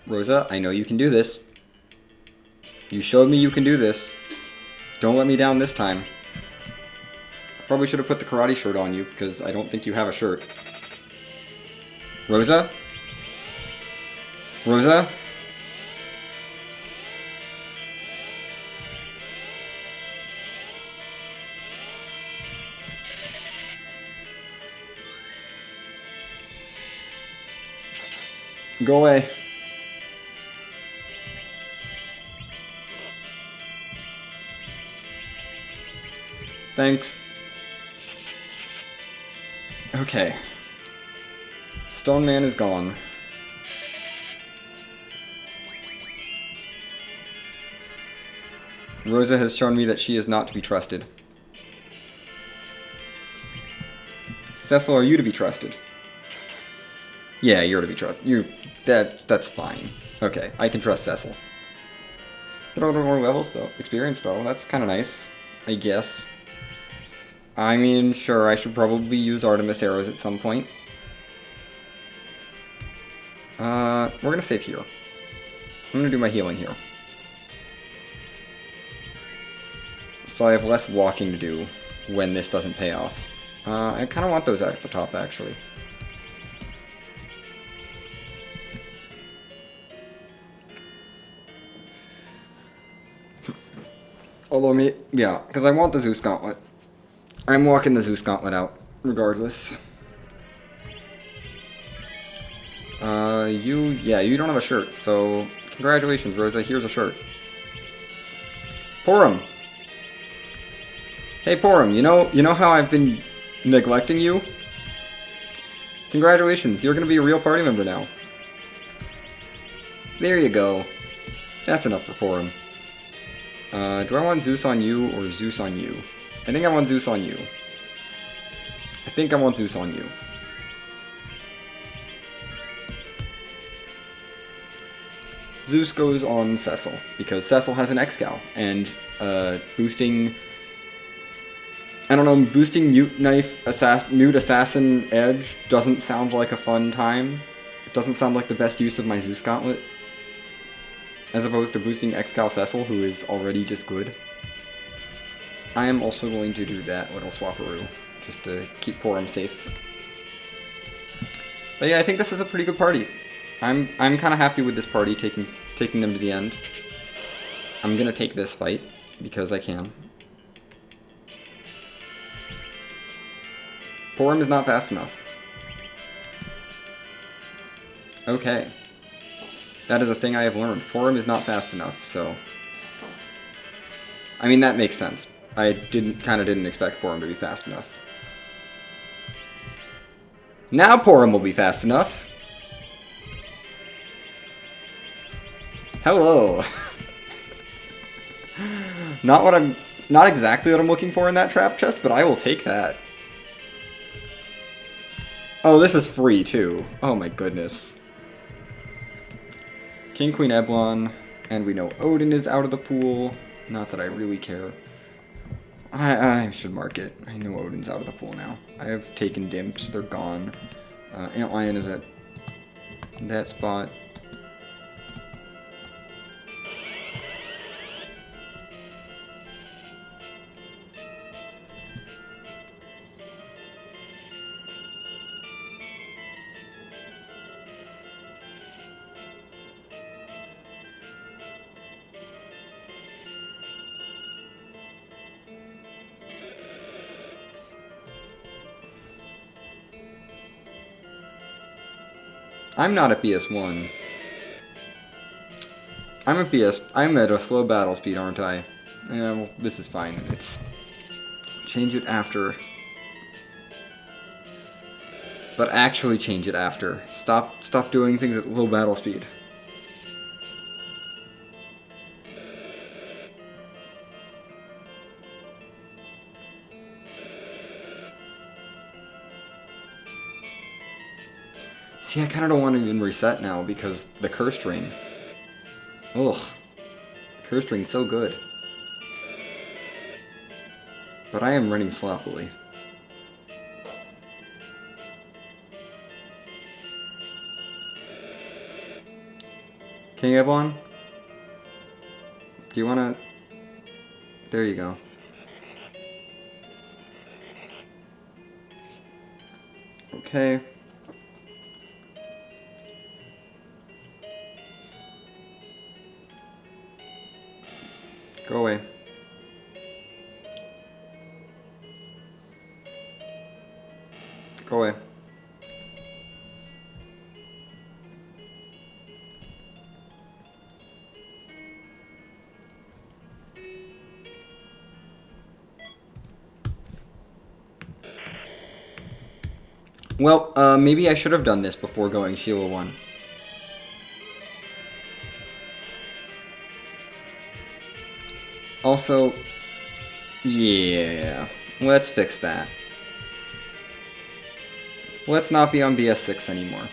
Rosa, I know you can do this. You showed me you can do this. Don't let me down this time. Probably should have put the karate shirt on you, because I don't think you have a shirt. Rosa? Rosa? Go away. Thanks. Okay. Stone Man is gone. Rosa has shown me that she is not to be trusted. Cecil, are you to be trusted? Yeah, you're to be trusted. That's fine. Okay, I can trust Cecil. Throw them more levels though. Experience though. That's kind of nice. I guess. I mean, sure, I should probably use Artemis arrows at some point. We're gonna save here. I'm gonna do my healing here. So I have less walking to do when this doesn't pay off. I kind of want those at the top, actually. Although, yeah, because I want the Zeus Gauntlet. I'm walking the Zeus Gauntlet out, regardless. You don't have a shirt, so congratulations, Rosa, here's a shirt. Porum! Hey, Porum, you know how I've been neglecting you? Congratulations, you're gonna be a real party member now. There you go. That's enough for Porum. Do I want Zeus on you or Zeus on you? I think I want Zeus on you. I think I want Zeus on you. Zeus goes on Cecil, because Cecil has an X-Cal, and boosting... I don't know, boosting Mute Assassin Edge doesn't sound like a fun time. It doesn't sound like the best use of my Zeus Gauntlet. As opposed to boosting X-Cal Cecil, who is already just good. I am also going to do that little swapperoo, just to keep Porum safe. But yeah, I think this is a pretty good party. I'm kind of happy with this party, taking them to the end. I'm gonna take this fight, because I can. Porum is not fast enough. Okay. That is a thing I have learned. Porum is not fast enough, so... I mean, that makes sense. I kind of didn't expect Porum to be fast enough. Now Porum will be fast enough! Hello! Not exactly what I'm looking for in that trap chest, but I will take that. Oh, this is free, too. Oh my goodness. King, Queen, Eblon, and we know Odin is out of the pool. Not that I really care. I should mark it. I know Odin's out of the pool now. I have taken Dimps, they're gone. Antlion is at that spot. I'm not at BS1. I'm at a slow battle speed, aren't I? Yeah, well, this is fine. It's... change it after. But actually change it after. Stop doing things at low battle speed. See, I kind of don't want to even reset now because the Cursed Ring. Ugh. Cursed Ring's so good. But I am running sloppily. King Eblon? Do you want to... There you go. Okay. Go away. Go away. Well, maybe I should have done this before going Sheila 1. Also, yeah, let's fix that. Let's not be on BS6 anymore.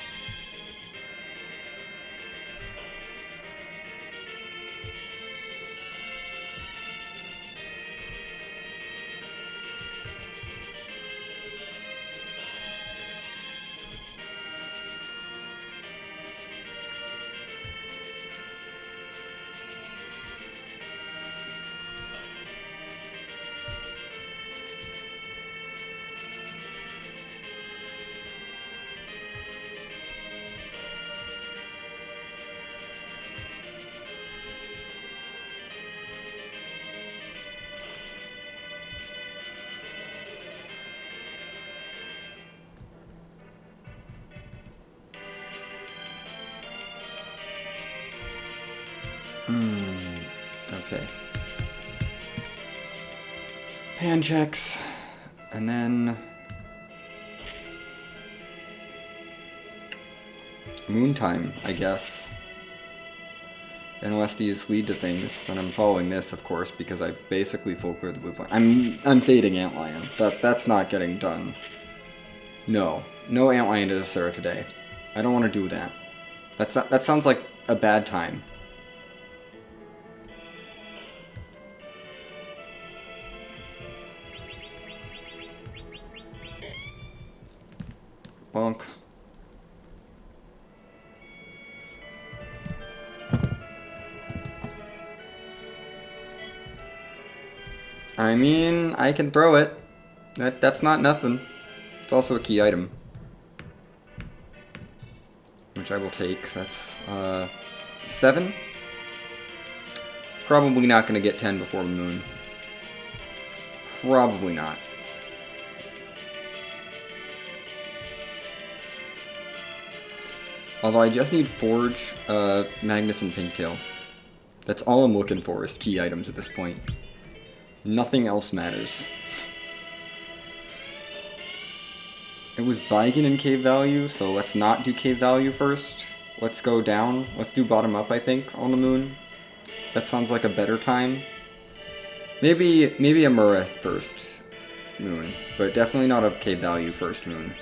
Okay. Pan checks. And then... Moontime, I guess. Unless these lead to things, then I'm following this, of course, because I basically full cleared the blue point. I'm fading Antlion. That's not getting done. No. No Antlion to Desura today. I don't want to do that. That sounds like a bad time. Bonk. I mean, I can throw it. That's not nothing. It's also a key item. Which I will take. That's, 7? Probably not going to get 10 before the moon. Probably not. Although I just need Forge, Magnus, and Pinktail. That's all I'm looking for is key items at this point. Nothing else matters. It was Baigen in cave value, so let's not do cave value first. Let's go down. Let's do bottom up, I think, on the moon. That sounds like a better time. Maybe a Mura first moon, but definitely not a cave value first moon.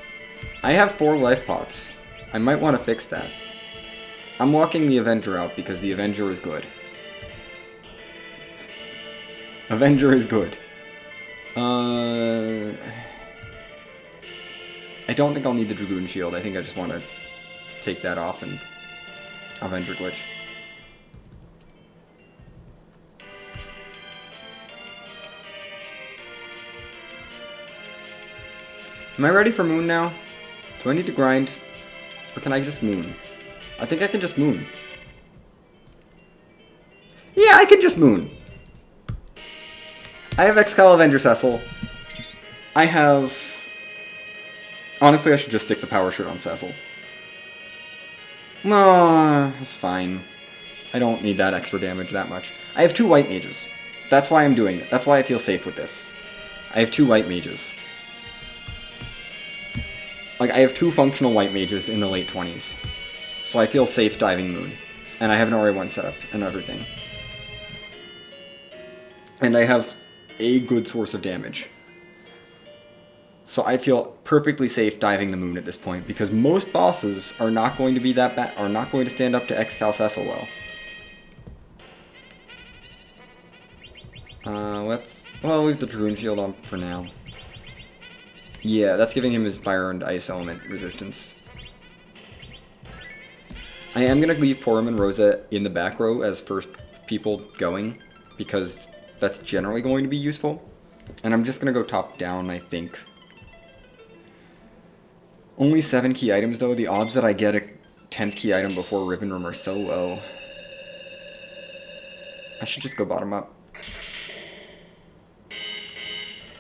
I have 4 life pots. I might want to fix that. I'm walking the Avenger out because the Avenger is good. Avenger is good. I don't think I'll need the Dragoon Shield. I think I just want to take that off and Avenger Glitch. Am I ready for Moon now? Do I need to grind? Or can I just Moon? I think I can just Moon. Yeah, I can just Moon. I have Excalivenger Cecil. I have... Honestly, I should just stick the Power Shirt on Cecil. It's fine. I don't need that extra damage that much. I have 2 White Mages. That's why I'm doing it. That's why I feel safe with this. I have 2 White Mages. Like, I have 2 functional White Mages in the late 20s. So I feel safe diving Moon. And I have an RA1 setup and everything. And I have a good source of damage. So I feel perfectly safe diving the moon at this point, because most bosses are not going to be that bad, are not going to stand up to Excal Cecil well. I'll leave the Dragoon Shield on for now. Yeah, that's giving him his fire and ice element resistance. I am going to leave Porom and Rosa in the back row as first people going, because that's generally going to be useful. And I'm just going to go top down, I think. Only 7 key items though. The odds that I get a 10th key item before Ribbon Room are so low. I should just go bottom up.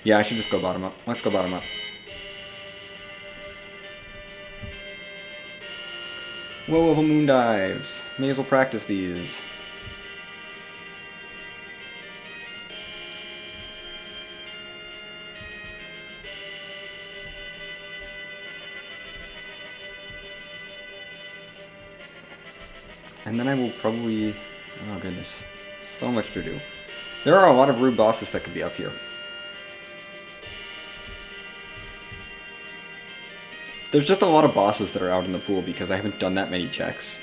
Yeah, I should just go bottom up. Let's go bottom up. Low level moon dives. May as well practice these. And then I will probably... Oh goodness. So much to do. There are a lot of rude bosses that could be up here. There's just a lot of bosses that are out in the pool because I haven't done that many checks.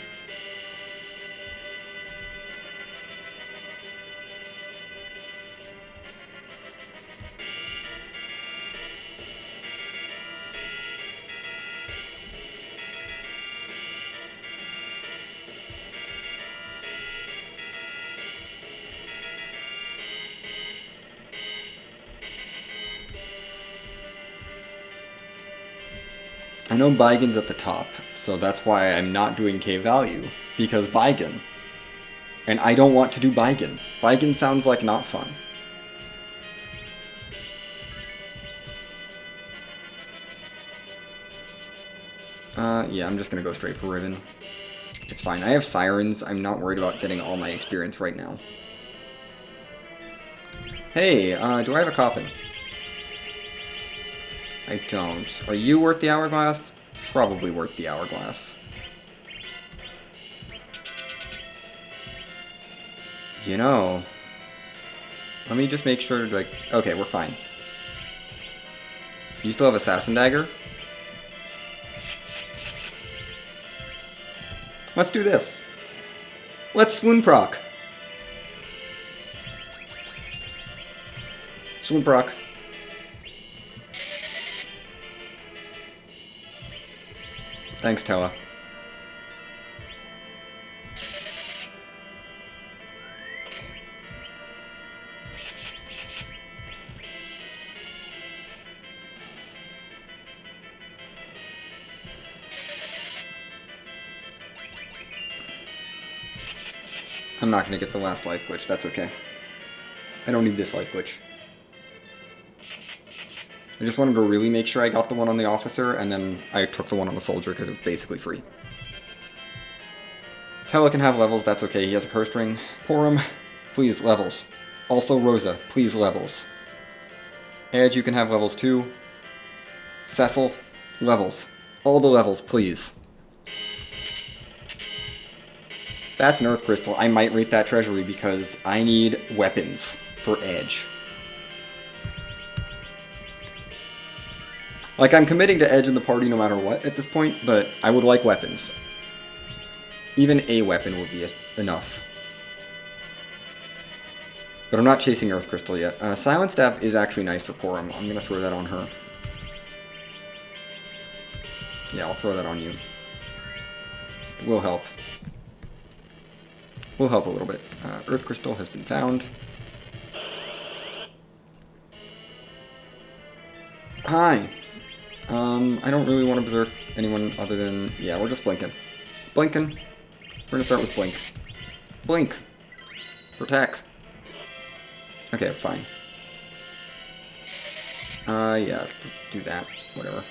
I know Baigen's at the top, so that's why I'm not doing cave value, because Baigen. And I don't want to do Baigen. Baigen sounds like not fun. Yeah, I'm just gonna go straight for Ribbon. It's fine. I have sirens. I'm not worried about getting all my experience right now. Hey, do I have a coffin? I don't. Are you worth the hourglass? Probably worth the hourglass. You know, let me just make sure, like, okay, we're fine. You still have Assassin Dagger? Let's do this. Let's Swoon proc. Swoon proc. Thanks, Tella. I'm not going to get the last life glitch, that's okay. I don't need this life glitch. I just wanted to really make sure I got the one on the officer, and then I took the one on the soldier because it was basically free. Tella can have levels, that's okay, he has a curse ring. Porum, please, levels. Also Rosa, please, levels. Edge, you can have levels too. Cecil, levels. All the levels, please. That's an Earth Crystal. I might rate that treasury because I need weapons for Edge. Like, I'm committing to Edge in the party no matter what at this point, but I would like weapons. Even a weapon would be enough. But I'm not chasing Earth Crystal yet. Silent Stab is actually nice for Porum. I'm going to throw that on her. Yeah, I'll throw that on you. It will help. Will help a little bit. Earth Crystal has been found. Hi. I don't really want to berserk anyone other than... Yeah, we're just blinking. Blinking. We're gonna start with blinks. Blink. Protect. Okay, fine. Yeah, do that. Whatever.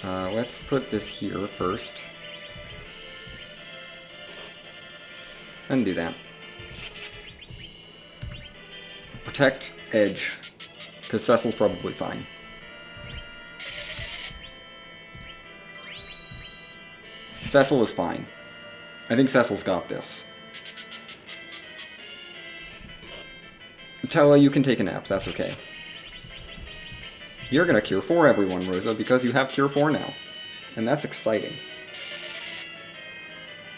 Let's put this here first. And do that. Protect Edge, because Cecil's probably fine. Cecil is fine. I think Cecil's got this. Tella, you can take a nap, that's okay. You're gonna Cure 4 everyone, Rosa, because you have Cure 4 now. And that's exciting.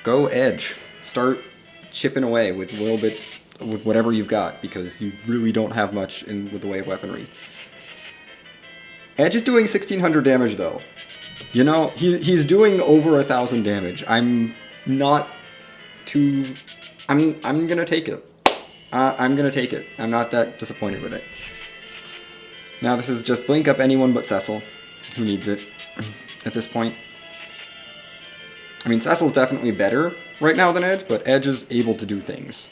Go Edge. Start chipping away with little bits, with whatever you've got, because you really don't have much with the way of weaponry. Edge is doing 1600 damage, though. You know, he's doing over 1000 damage. I'm not too... I'm gonna take it. I'm gonna take it. I'm not that disappointed with it. Now this is just blink up anyone but Cecil, who needs it at this point. I mean, Cecil's definitely better right now than Edge, but Edge is able to do things.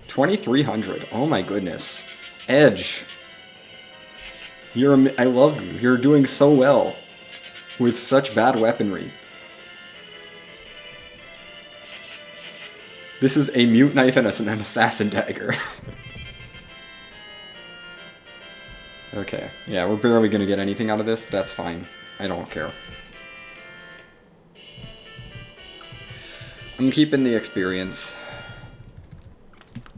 2300. Oh my goodness. Edge. I love you. You're doing so well with such bad weaponry. This is a mute knife and an assassin dagger. Okay. Yeah, we're barely gonna get anything out of this, but that's fine. I don't care. I'm keeping the experience.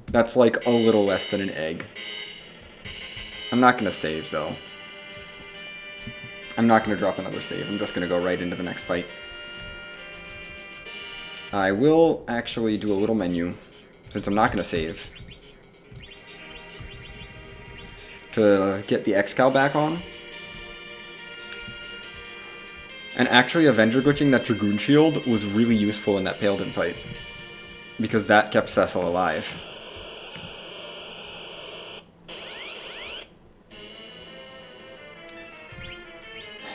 That's like a little less than an egg. I'm not gonna save, though. I'm not gonna drop another save. I'm just gonna go right into the next fight. I will actually do a little menu, since I'm not gonna save, to get the X-Cal back on. And actually, Avenger glitching that Dragoon Shield was really useful in that Paladin fight, because that kept Cecil alive.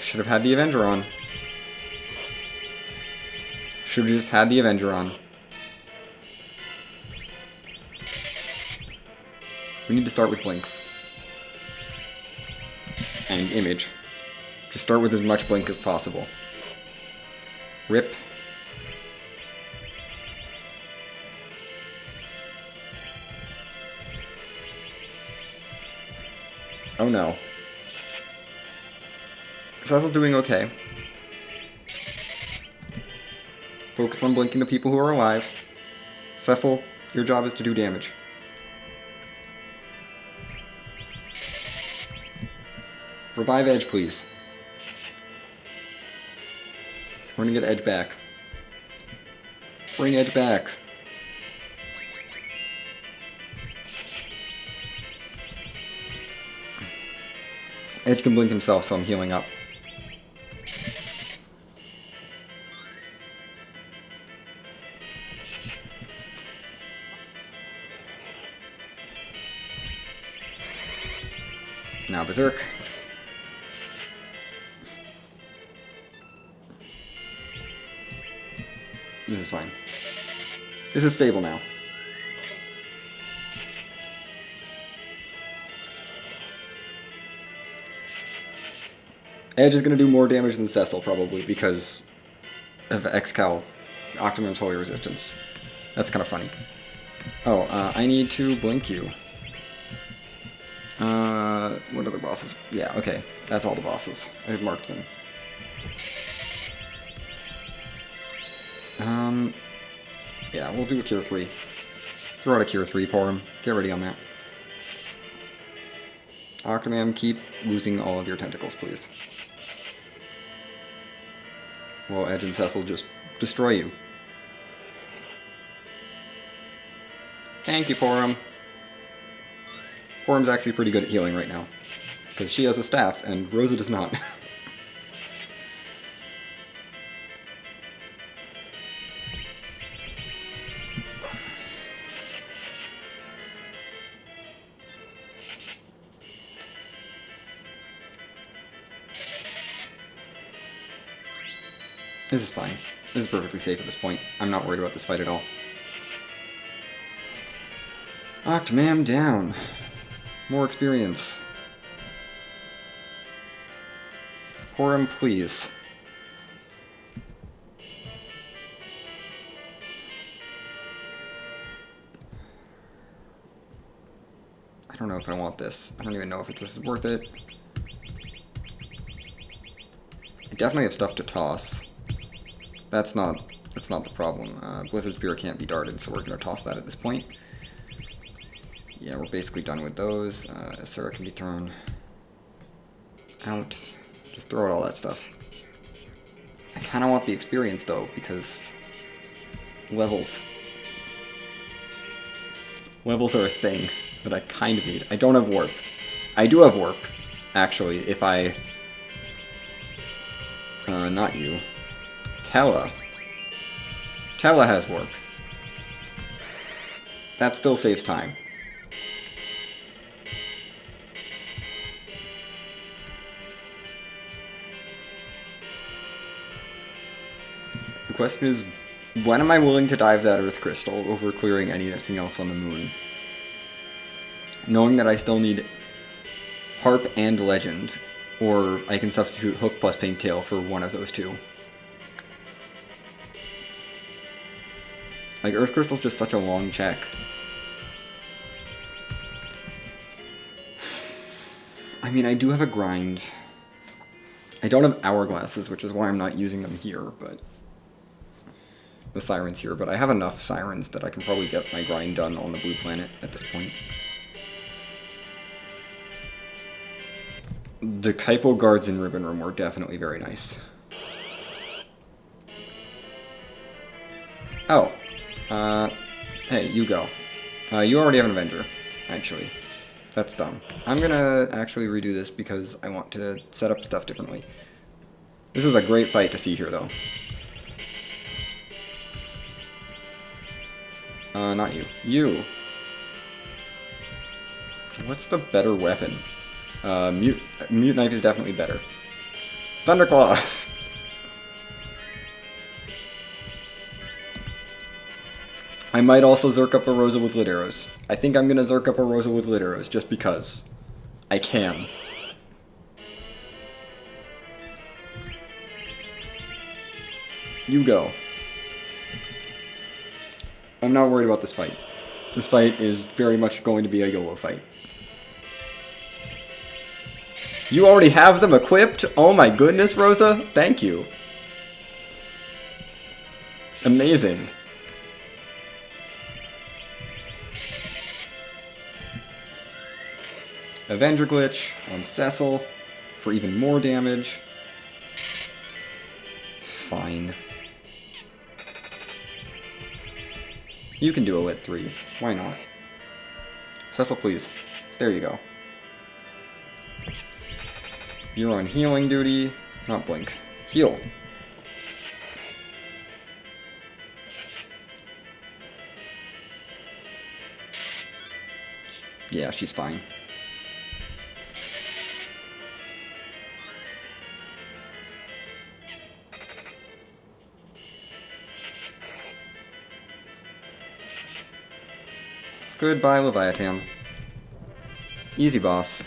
Should have had the Avenger on. Should have just had the Avenger on. We need to start with Blinks. And Image. Just start with as much Blink as possible. Rip. Oh no. Cecil's doing okay. Focus on blinking the people who are alive. Cecil, your job is to do damage. Revive Edge, please. We're gonna get Edge back. Bring Edge back. Edge can blink himself, so I'm healing up. Now Berserk. This is fine. This is stable now. Edge is going to do more damage than Cecil, probably, because of X-Cal, Octomam's Holy Resistance. That's kind of funny. Oh, I need to blink you. What other bosses? Yeah, okay. That's all the bosses. I've marked them. Yeah, we'll do a Cure 3. Throw out a Cure 3 for him. Get ready on that. Octomam, keep losing all of your tentacles, please. Well, Edge and Cecil just destroy you. Thank you, Porum. Porum's actually pretty good at healing right now. Because she has a staff, and Rosa does not. This is fine. This is perfectly safe at this point. I'm not worried about this fight at all. Octomam down. More experience. Porum, please. I don't know if I want this. I don't even know if this is worth it. I definitely have stuff to toss. That's not the problem. Blizzard Spear can't be darted, so we're going to toss that at this point. Yeah, we're basically done with those. Asura can be thrown out. Just throw out all that stuff. I kind of want the experience, though, because levels. Levels are a thing that I kind of need. I don't have Warp. I do have Warp, actually, if I... not you. Tella. Tella has Warp. That still saves time. The question is, when am I willing to dive that Earth Crystal over clearing anything else on the moon? Knowing that I still need Harp and Legend, or I can substitute Hook plus Paintail for one of those two. Like, Earth Crystal's just such a long check. I mean, I do have a grind. I don't have hourglasses, which is why I'm not using them here, but... the sirens here, but I have enough sirens that I can probably get my grind done on the blue planet at this point. The Kaipo guards in Ribbon Room were definitely very nice. Oh. Hey, you go. You already have an Avenger, actually. That's dumb. I'm gonna actually redo this because I want to set up stuff differently. This is a great fight to see here, though. Not you. You! What's the better weapon? Mute Knife is definitely better. I might also Zerk up a Rosa with Lit Arrows. I think I'm gonna Zerk up a Rosa with Lit Arrows, just because. I can. You go. I'm not worried about this fight. This fight is very much going to be a YOLO fight. You already have them equipped? Oh my goodness, Rosa. Thank you. Amazing. Avenger Glitch on Cecil for even more damage. Fine. You can do a Lit 3. Why not? Cecil, please. There you go. You're on healing duty. Not blink. Heal. Yeah, she's fine. Goodbye, Leviathan. Easy, boss.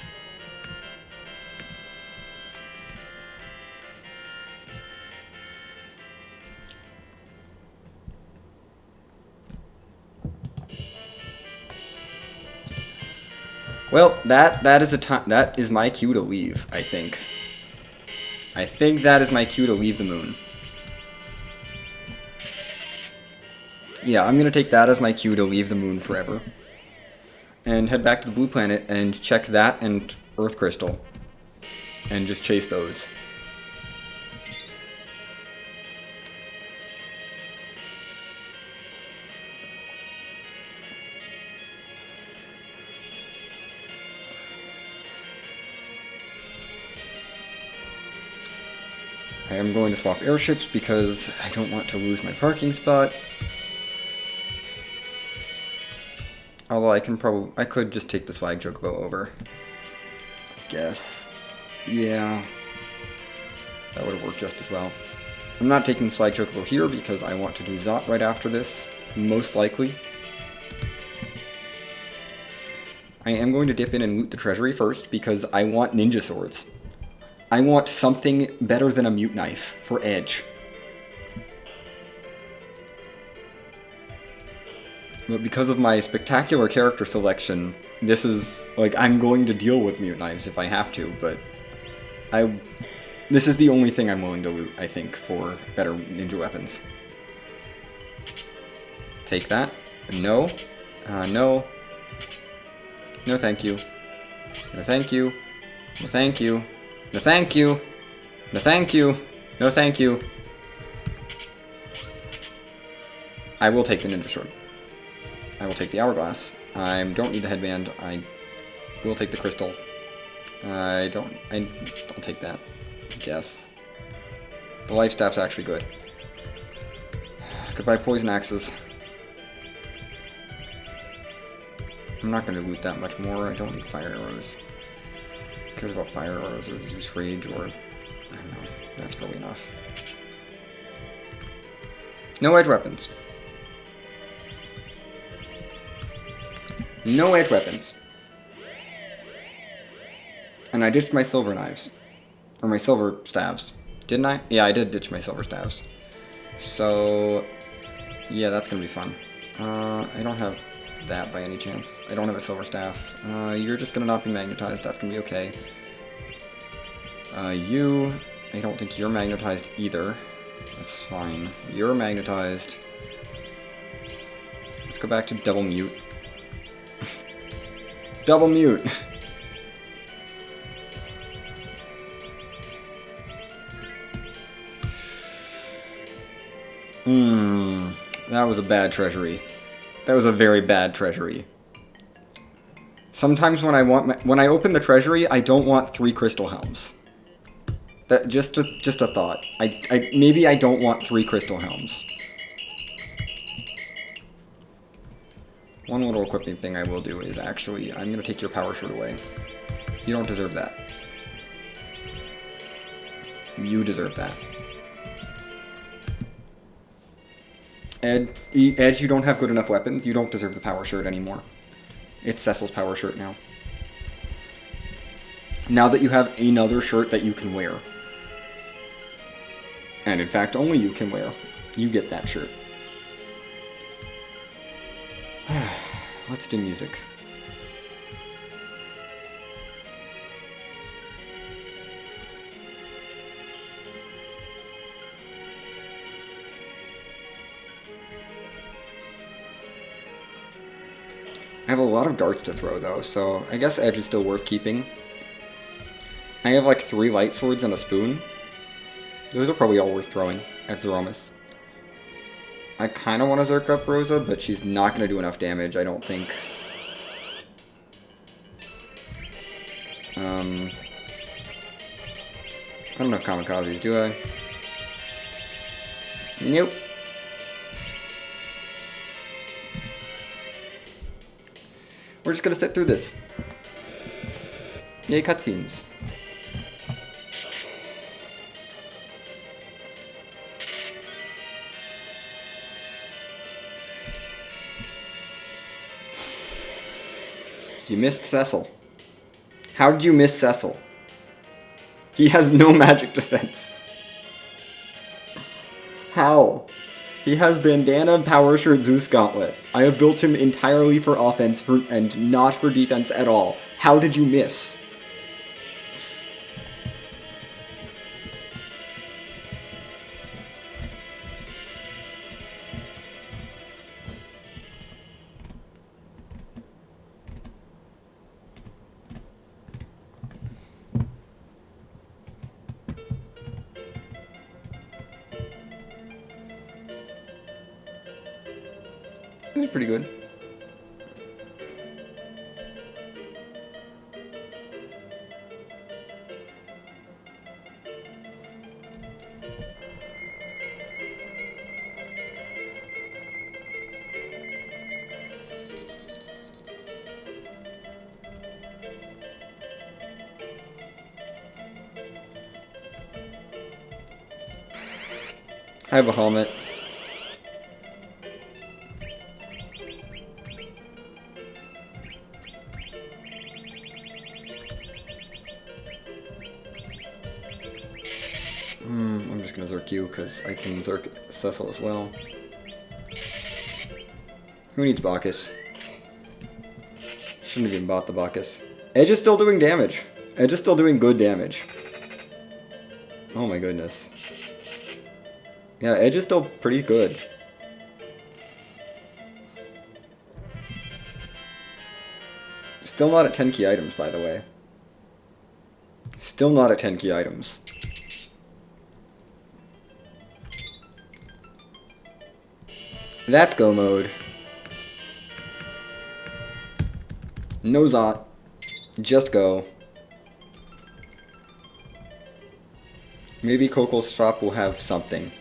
Well, that is the time. That is my cue to leave. I think. I think that is my cue to leave the moon. Yeah, I'm gonna take that as my cue to leave the moon forever. And head back to the blue planet and check that and Earth Crystal. And just chase those. I am going to swap airships because I don't want to lose my parking spot. Although I could just take the Swag Chocobo over. I guess. Yeah. That would have worked just as well. I'm not taking the Swag Chocobo here because I want to do Zot right after this. Most likely. I am going to dip in and loot the treasury first because I want ninja swords. I want something better than a mute knife for Edge. But because of my spectacular character selection, this is, like, I'm going to deal with mute knives if I have to, but this is the only thing I'm willing to loot, I think, for better ninja weapons. Take that. No. No. No thank you. No thank you. No thank you. No thank you. No thank you. No thank you. I will take the ninja sword. I will take the hourglass. I don't need the headband. I will take the crystal. I'll take that. I guess. The life staff's actually good. Goodbye, poison axes. I'm not going to loot that much more. I don't need fire arrows. Who cares about fire arrows or Zeus Rage or... I don't know. That's probably enough. No edge weapons. No edge weapons. And I ditched my silver knives. Or my silver staves. Didn't I? Yeah, I did ditch my silver staves. So... yeah, that's gonna be fun. I don't have that by any chance. I don't have a silver staff. You're just gonna not be magnetized. That's gonna be okay. I don't think you're magnetized either. That's fine. You're magnetized. Let's go back to double mute. Double mute! That was a bad treasury. That was a very bad treasury. Sometimes when I open the treasury, I don't want 3 crystal helms. That just a thought. Maybe I don't want 3 crystal helms. One little equipping thing I will do is actually, I'm going to take your power shirt away. You don't deserve that. You deserve that. Edge, you don't have good enough weapons. You don't deserve the power shirt anymore. It's Cecil's power shirt now. Now that you have another shirt that you can wear. And in fact, only you can wear. You get that shirt. Let's do music. I have a lot of darts to throw though, so I guess Edge is still worth keeping. I have like 3 light swords and a spoon. Those are probably all worth throwing at Zeromus. I kind of want to Zerk up Rosa, but she's not going to do enough damage, I don't think. I don't have kamikazes, do I? Nope. We're just gonna sit through this. Yay, cutscenes. You missed Cecil. How did you miss Cecil? He has no magic defense. How? He has Bandana, Power Shirt, Zeus Gauntlet. I have built him entirely for offense and not for defense at all. How did you miss? This is pretty good. I have a helmet. I'm just gonna Zerk you, because I can Zerk Cecil as well. Who needs Bacchus? Shouldn't have even bought the Bacchus. Edge is still doing damage. Edge is still doing good damage. Oh my goodness. Yeah, Edge is still pretty good. Still not at 10 key items, by the way. Still not at 10 key items. That's go mode. No Zot. Just go. Maybe Coco's shop will have something.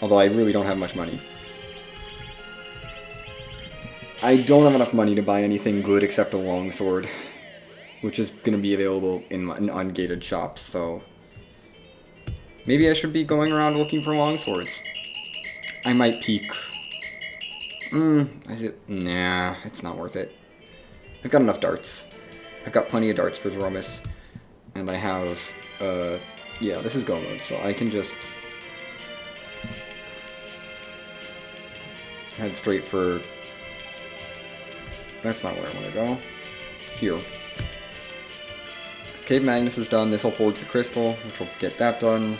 Although I really don't have much money. I don't have enough money to buy anything good except a longsword, which is going to be available in ungated shops, so maybe I should be going around looking for longswords. I might peek. Nah, it's not worth it. I've got enough darts. I've got plenty of darts for Zeromus, and I have, yeah, this is go mode, so I can just head straight for... That's not where I want to go. Here. Because Cave Magnus is done, this will forge the crystal, which will get that done.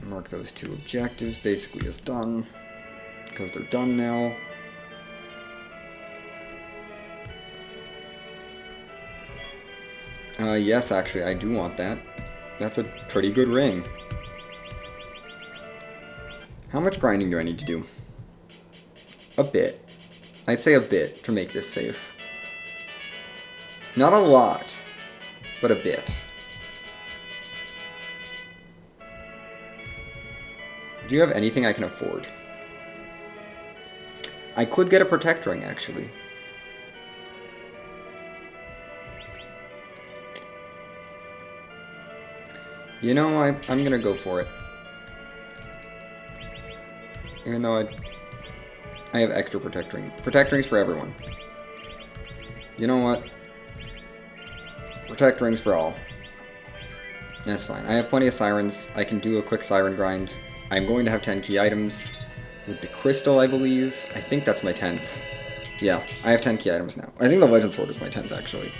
Mark those 2 objectives basically as done, because they're done now. Yes, actually, I do want that. That's a pretty good ring. How much grinding do I need to do? A bit. I'd say a bit to make this safe. Not a lot, but a bit. Do you have anything I can afford? I could get a protect ring, actually. You know, I'm gonna go for it. Even though I have extra Protect Ring. Protect Rings for everyone. You know what? Protect Rings for all. That's fine. I have plenty of Sirens. I can do a quick Siren grind. I'm going to have 10 key items. With the Crystal, I believe. I think that's my 10th. Yeah, I have 10 key items now. I think the Legend Sword was my 10th, actually.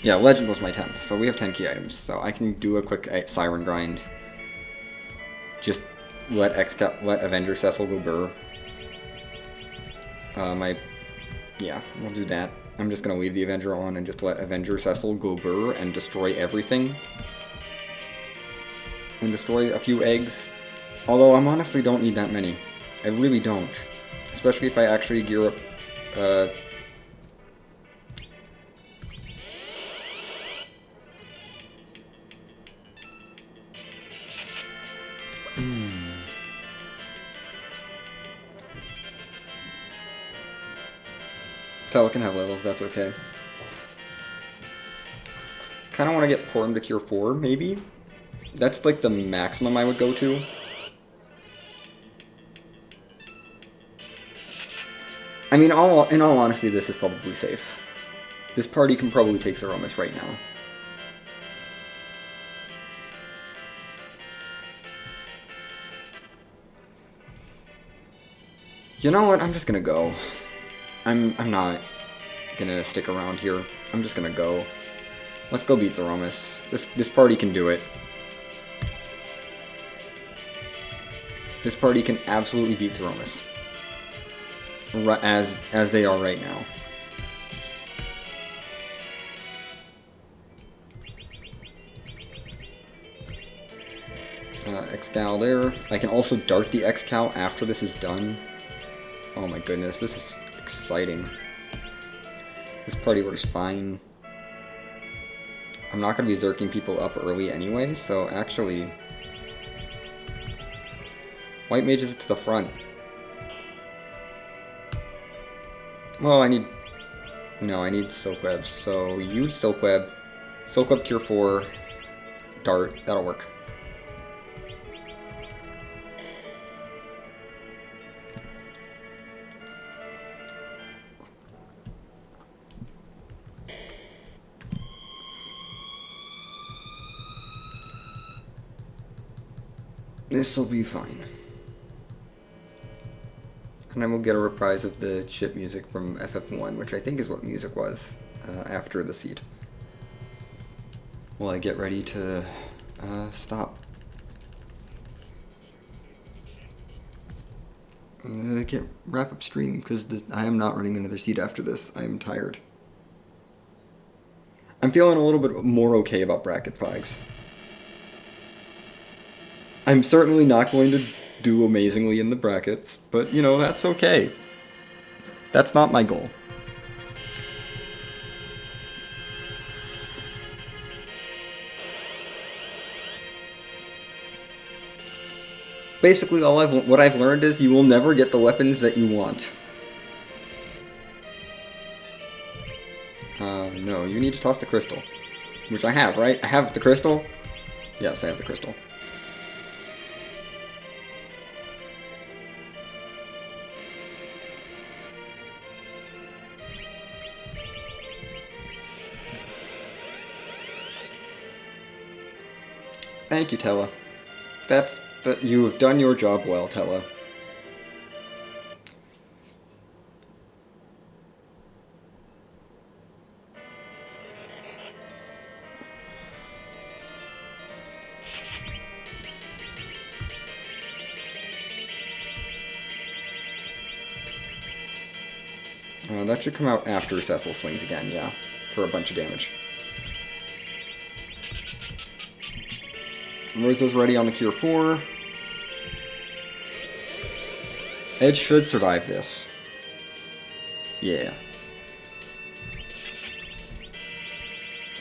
Yeah, Legend was my 10th, so we have 10 key items. So I can do a quick Siren grind. Just let Avenger Cecil go burr. Yeah, we'll do that. I'm just gonna leave the Avenger on and just let Avenger Cecil go burr and destroy everything. And destroy a few eggs. Although I honestly don't need that many. I really don't. Especially if I actually gear up, Tella can have levels, that's okay. Kinda wanna get Porum to Cure 4, maybe? That's like the maximum I would go to. I mean, in all honesty, this is probably safe. This party can probably take Zeromus right now. You know what? I'm just gonna go. I'm not gonna stick around here. I'm just gonna go. Let's go beat Zeromus. This party can do it. This party can absolutely beat Zeromus. As they are right now. Excal there. I can also dart the Excal after this is done. Oh my goodness, this is exciting. This party works fine. I'm not going to be zerking people up early anyway, so actually... White Mage is to the front. Well, I need... No, I need Silk Web, so use Silk Web. Silk Web Cure 4. Dart, that'll work. This'll be fine. And then we'll get a reprise of the chip music from FF1, which I think is what music was after the seed. While I get ready to stop. Wrap up stream, because I am not running another seed after this. I am tired. I'm feeling a little bit more okay about bracket fags. I'm certainly not going to do amazingly in the brackets, but, you know, that's okay. That's not my goal. Basically, what I've learned is you will never get the weapons that you want. No, you need to toss the crystal. Which I have, right? I have the crystal? Yes, I have the crystal. Thank you, Tella. You have done your job well, Tella. That should come out after Cecil swings again, yeah, for a bunch of damage. Rizzo's ready on the Cure 4. Edge should survive this. Yeah.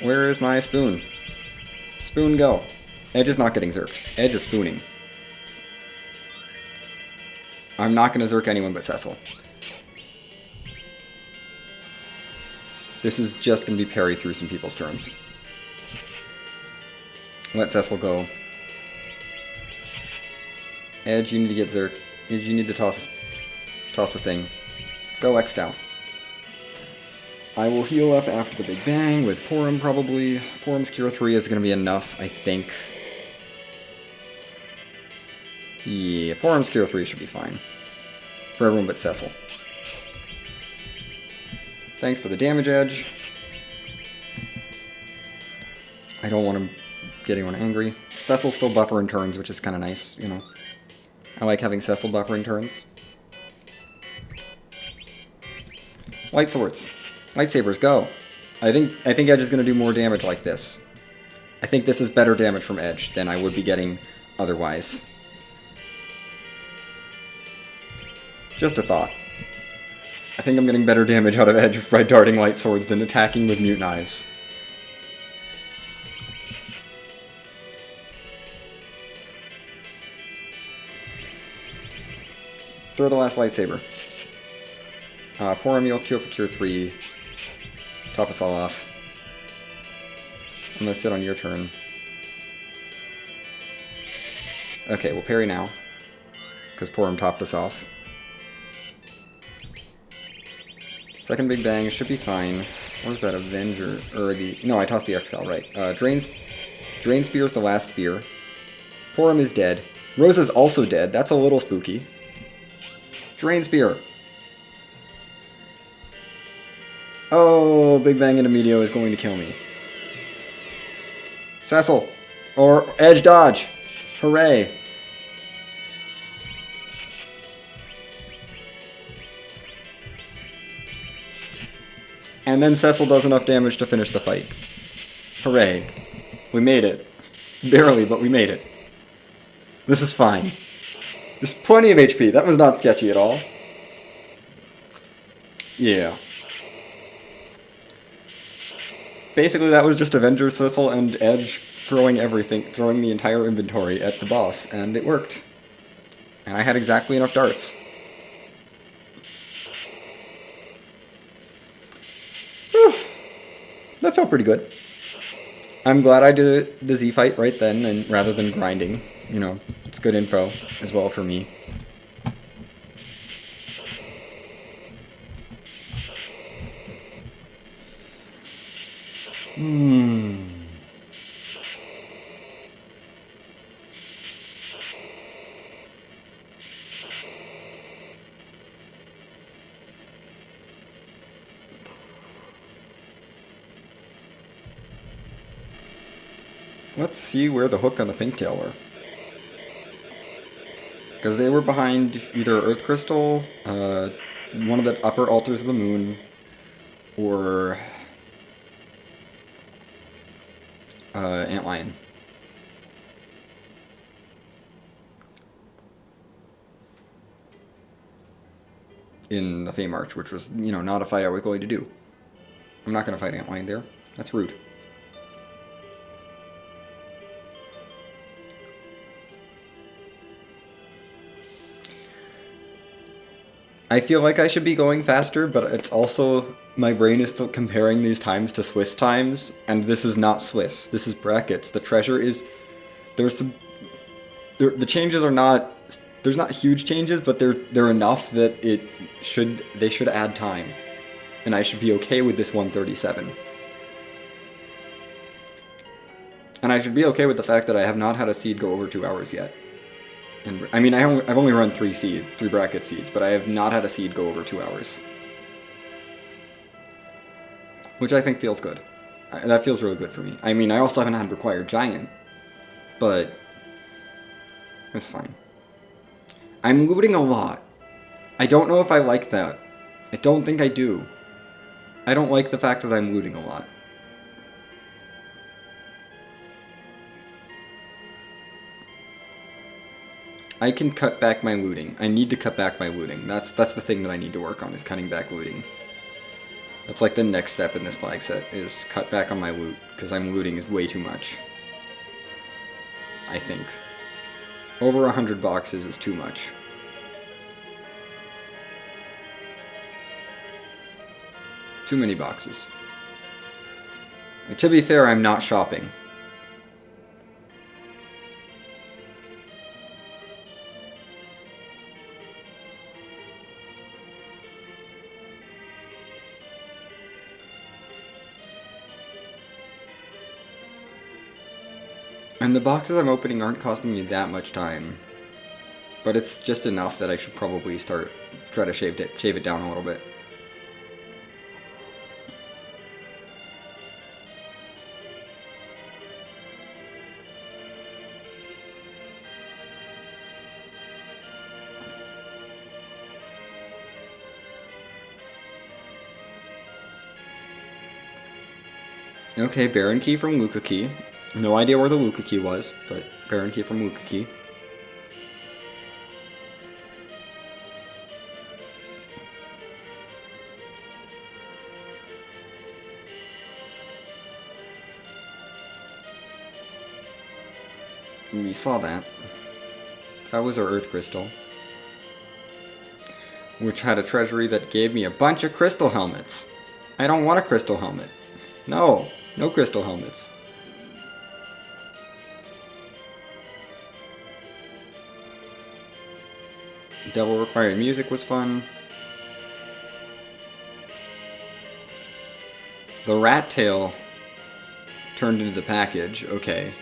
Where is my spoon? Spoon, go. Edge is not getting zerked. Edge is spooning. I'm not going to zerk anyone but Cecil. This is just going to be parry through some people's turns. Let Cecil go. Edge, you need to get Zerk. Edge, you need to toss a thing. Go X-Cow. I will heal up after the Big Bang with Porom, probably. Porom's Cure 3 is going to be enough, I think. Yeah, Porom's Cure 3 should be fine. For everyone but Cecil. Thanks for the damage edge. I don't want to get anyone angry. Cecil's still buffer in turns, which is kind of nice, you know. I like having Cecil buffer in turns. Light swords. Lightsabers, go. I think Edge is going to do more damage like this. I think this is better damage from Edge than I would be getting otherwise. Just a thought. I think I'm getting better damage out of Edge by darting light swords than attacking with mute knives. Throw the last lightsaber. Porom, you'll queue up a Cure 3. Top us all off. I'm gonna sit on your turn. Okay, we'll parry now. Because Porom topped us off. Second Big Bang should be fine. Where's that Avenger? Or the... No, I tossed the X-Cal, right. Drain Spear is the last spear. Porom is dead. Rosa's also dead. That's a little spooky. Drain Spear. Oh, Big Bang into Meteor is going to kill me. Cecil. Or Edge dodge. Hooray. And then Cecil does enough damage to finish the fight. Hooray. We made it. Barely, but we made it. This is fine. There's plenty of HP. That was not sketchy at all. Yeah. Basically, that was just Avenger, Cecil, and Edge throwing everything, throwing the entire inventory at the boss, and it worked. And I had exactly enough darts. Whew. That felt pretty good. I'm glad I did the Z fight right then, and rather than grinding. You know, it's good info as well for me. Let's see where the hook on the Pinktail were. Because they were behind either Earth Crystal, one of the upper altars of the moon, or Antlion. In the Fame Arch, which was, you know, not a fight I was going to do. I'm not going to fight Antlion there. That's rude. I feel like I should be going faster, but it's also, my brain is still comparing these times to Swiss times, and this is not Swiss. This is brackets. The treasure is, there's some, the changes are not, there's not huge changes, but they're enough that they should add time. And I should be okay with this 137. And I should be okay with the fact that I have not had a seed go over 2 hours yet. And, I mean, I've only run 3 bracket seeds, but I have not had a seed go over 2 hours. Which I think feels good. That feels really good for me. I mean, I also haven't had Required Giant, but it's fine. I'm looting a lot. I don't know if I like that. I don't think I do. I don't like the fact that I'm looting a lot. I can cut back my looting. I need to cut back my looting. That's the thing that I need to work on, is cutting back looting. That's like the next step in this flag set, is cut back on my loot, because I'm looting is way too much. I think. Over 100 boxes is too much. Too many boxes. And to be fair, I'm not shopping. And the boxes I'm opening aren't costing me that much time. But it's just enough that I should probably try to shave it down a little bit. Okay, Baron Key from Luca Key. No idea where the Luca Key was, but Baron Key from Luca Key. We saw that. That was our Earth Crystal. Which had a treasury that gave me a bunch of crystal helmets. I don't want a crystal helmet. No, no crystal helmets. Devil Required Music was fun. The rat tail turned into the package. Okay.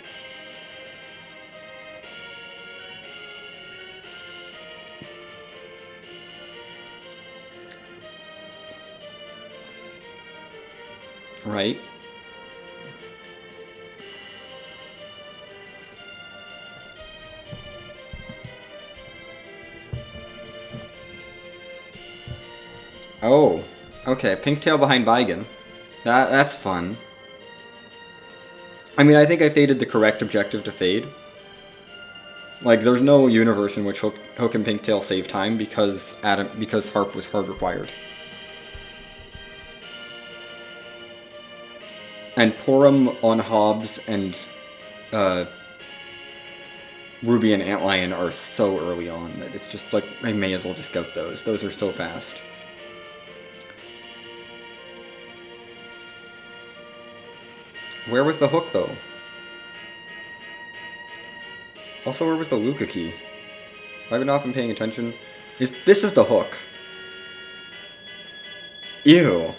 Right. Oh, okay. Pink tail behind Baigen. That's fun. I mean, I think I faded the correct objective to fade. Like, there's no universe in which Hook and Pink Tail save time because Harp was hard required. And Porum on Hobbs and Ruby and Antlion are so early on that it's just like, I may as well just scout those. Those are so fast. Where was the hook, though? Also, where was the Luca key? Have I not been paying attention? This is the hook. Ew.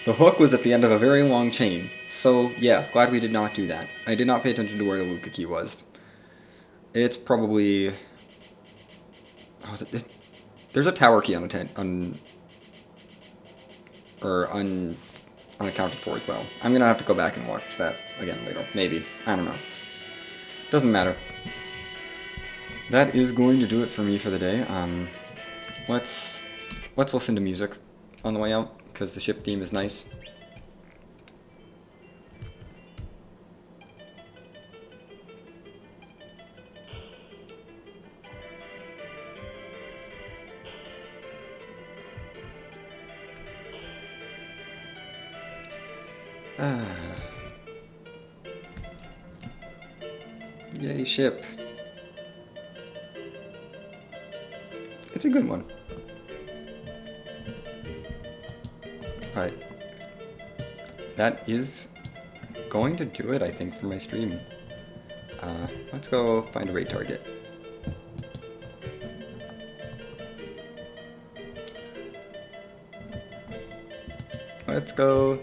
The hook was at the end of a very long chain. So, yeah, glad we did not do that. I did not pay attention to where the Luca key was. It's probably... Oh, there's a tower key unaccounted for as well. I'm gonna have to go back and watch that again later. Maybe. I don't know. Doesn't matter. That is going to do it for me for the day. Let's listen to music on the way out, because the ship theme is nice. Yay, ship. It's a good one. Alright. That is going to do it, I think, for my stream. Let's go find a raid target. Let's go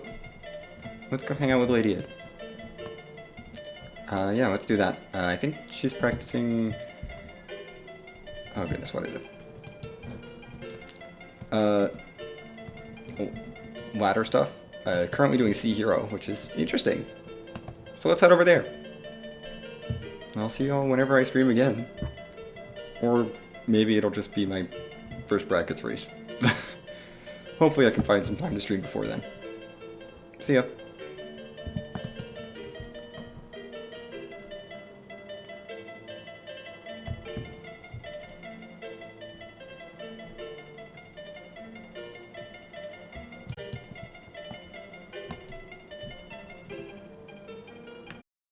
hang out with Lady Ed. Yeah, let's do that. I think she's practicing... Oh goodness, what is it? Ladder stuff. Currently doing Sea Hero, which is interesting. So let's head over there. I'll see y'all whenever I stream again. Or maybe it'll just be my first brackets race. Hopefully I can find some time to stream before then. See ya.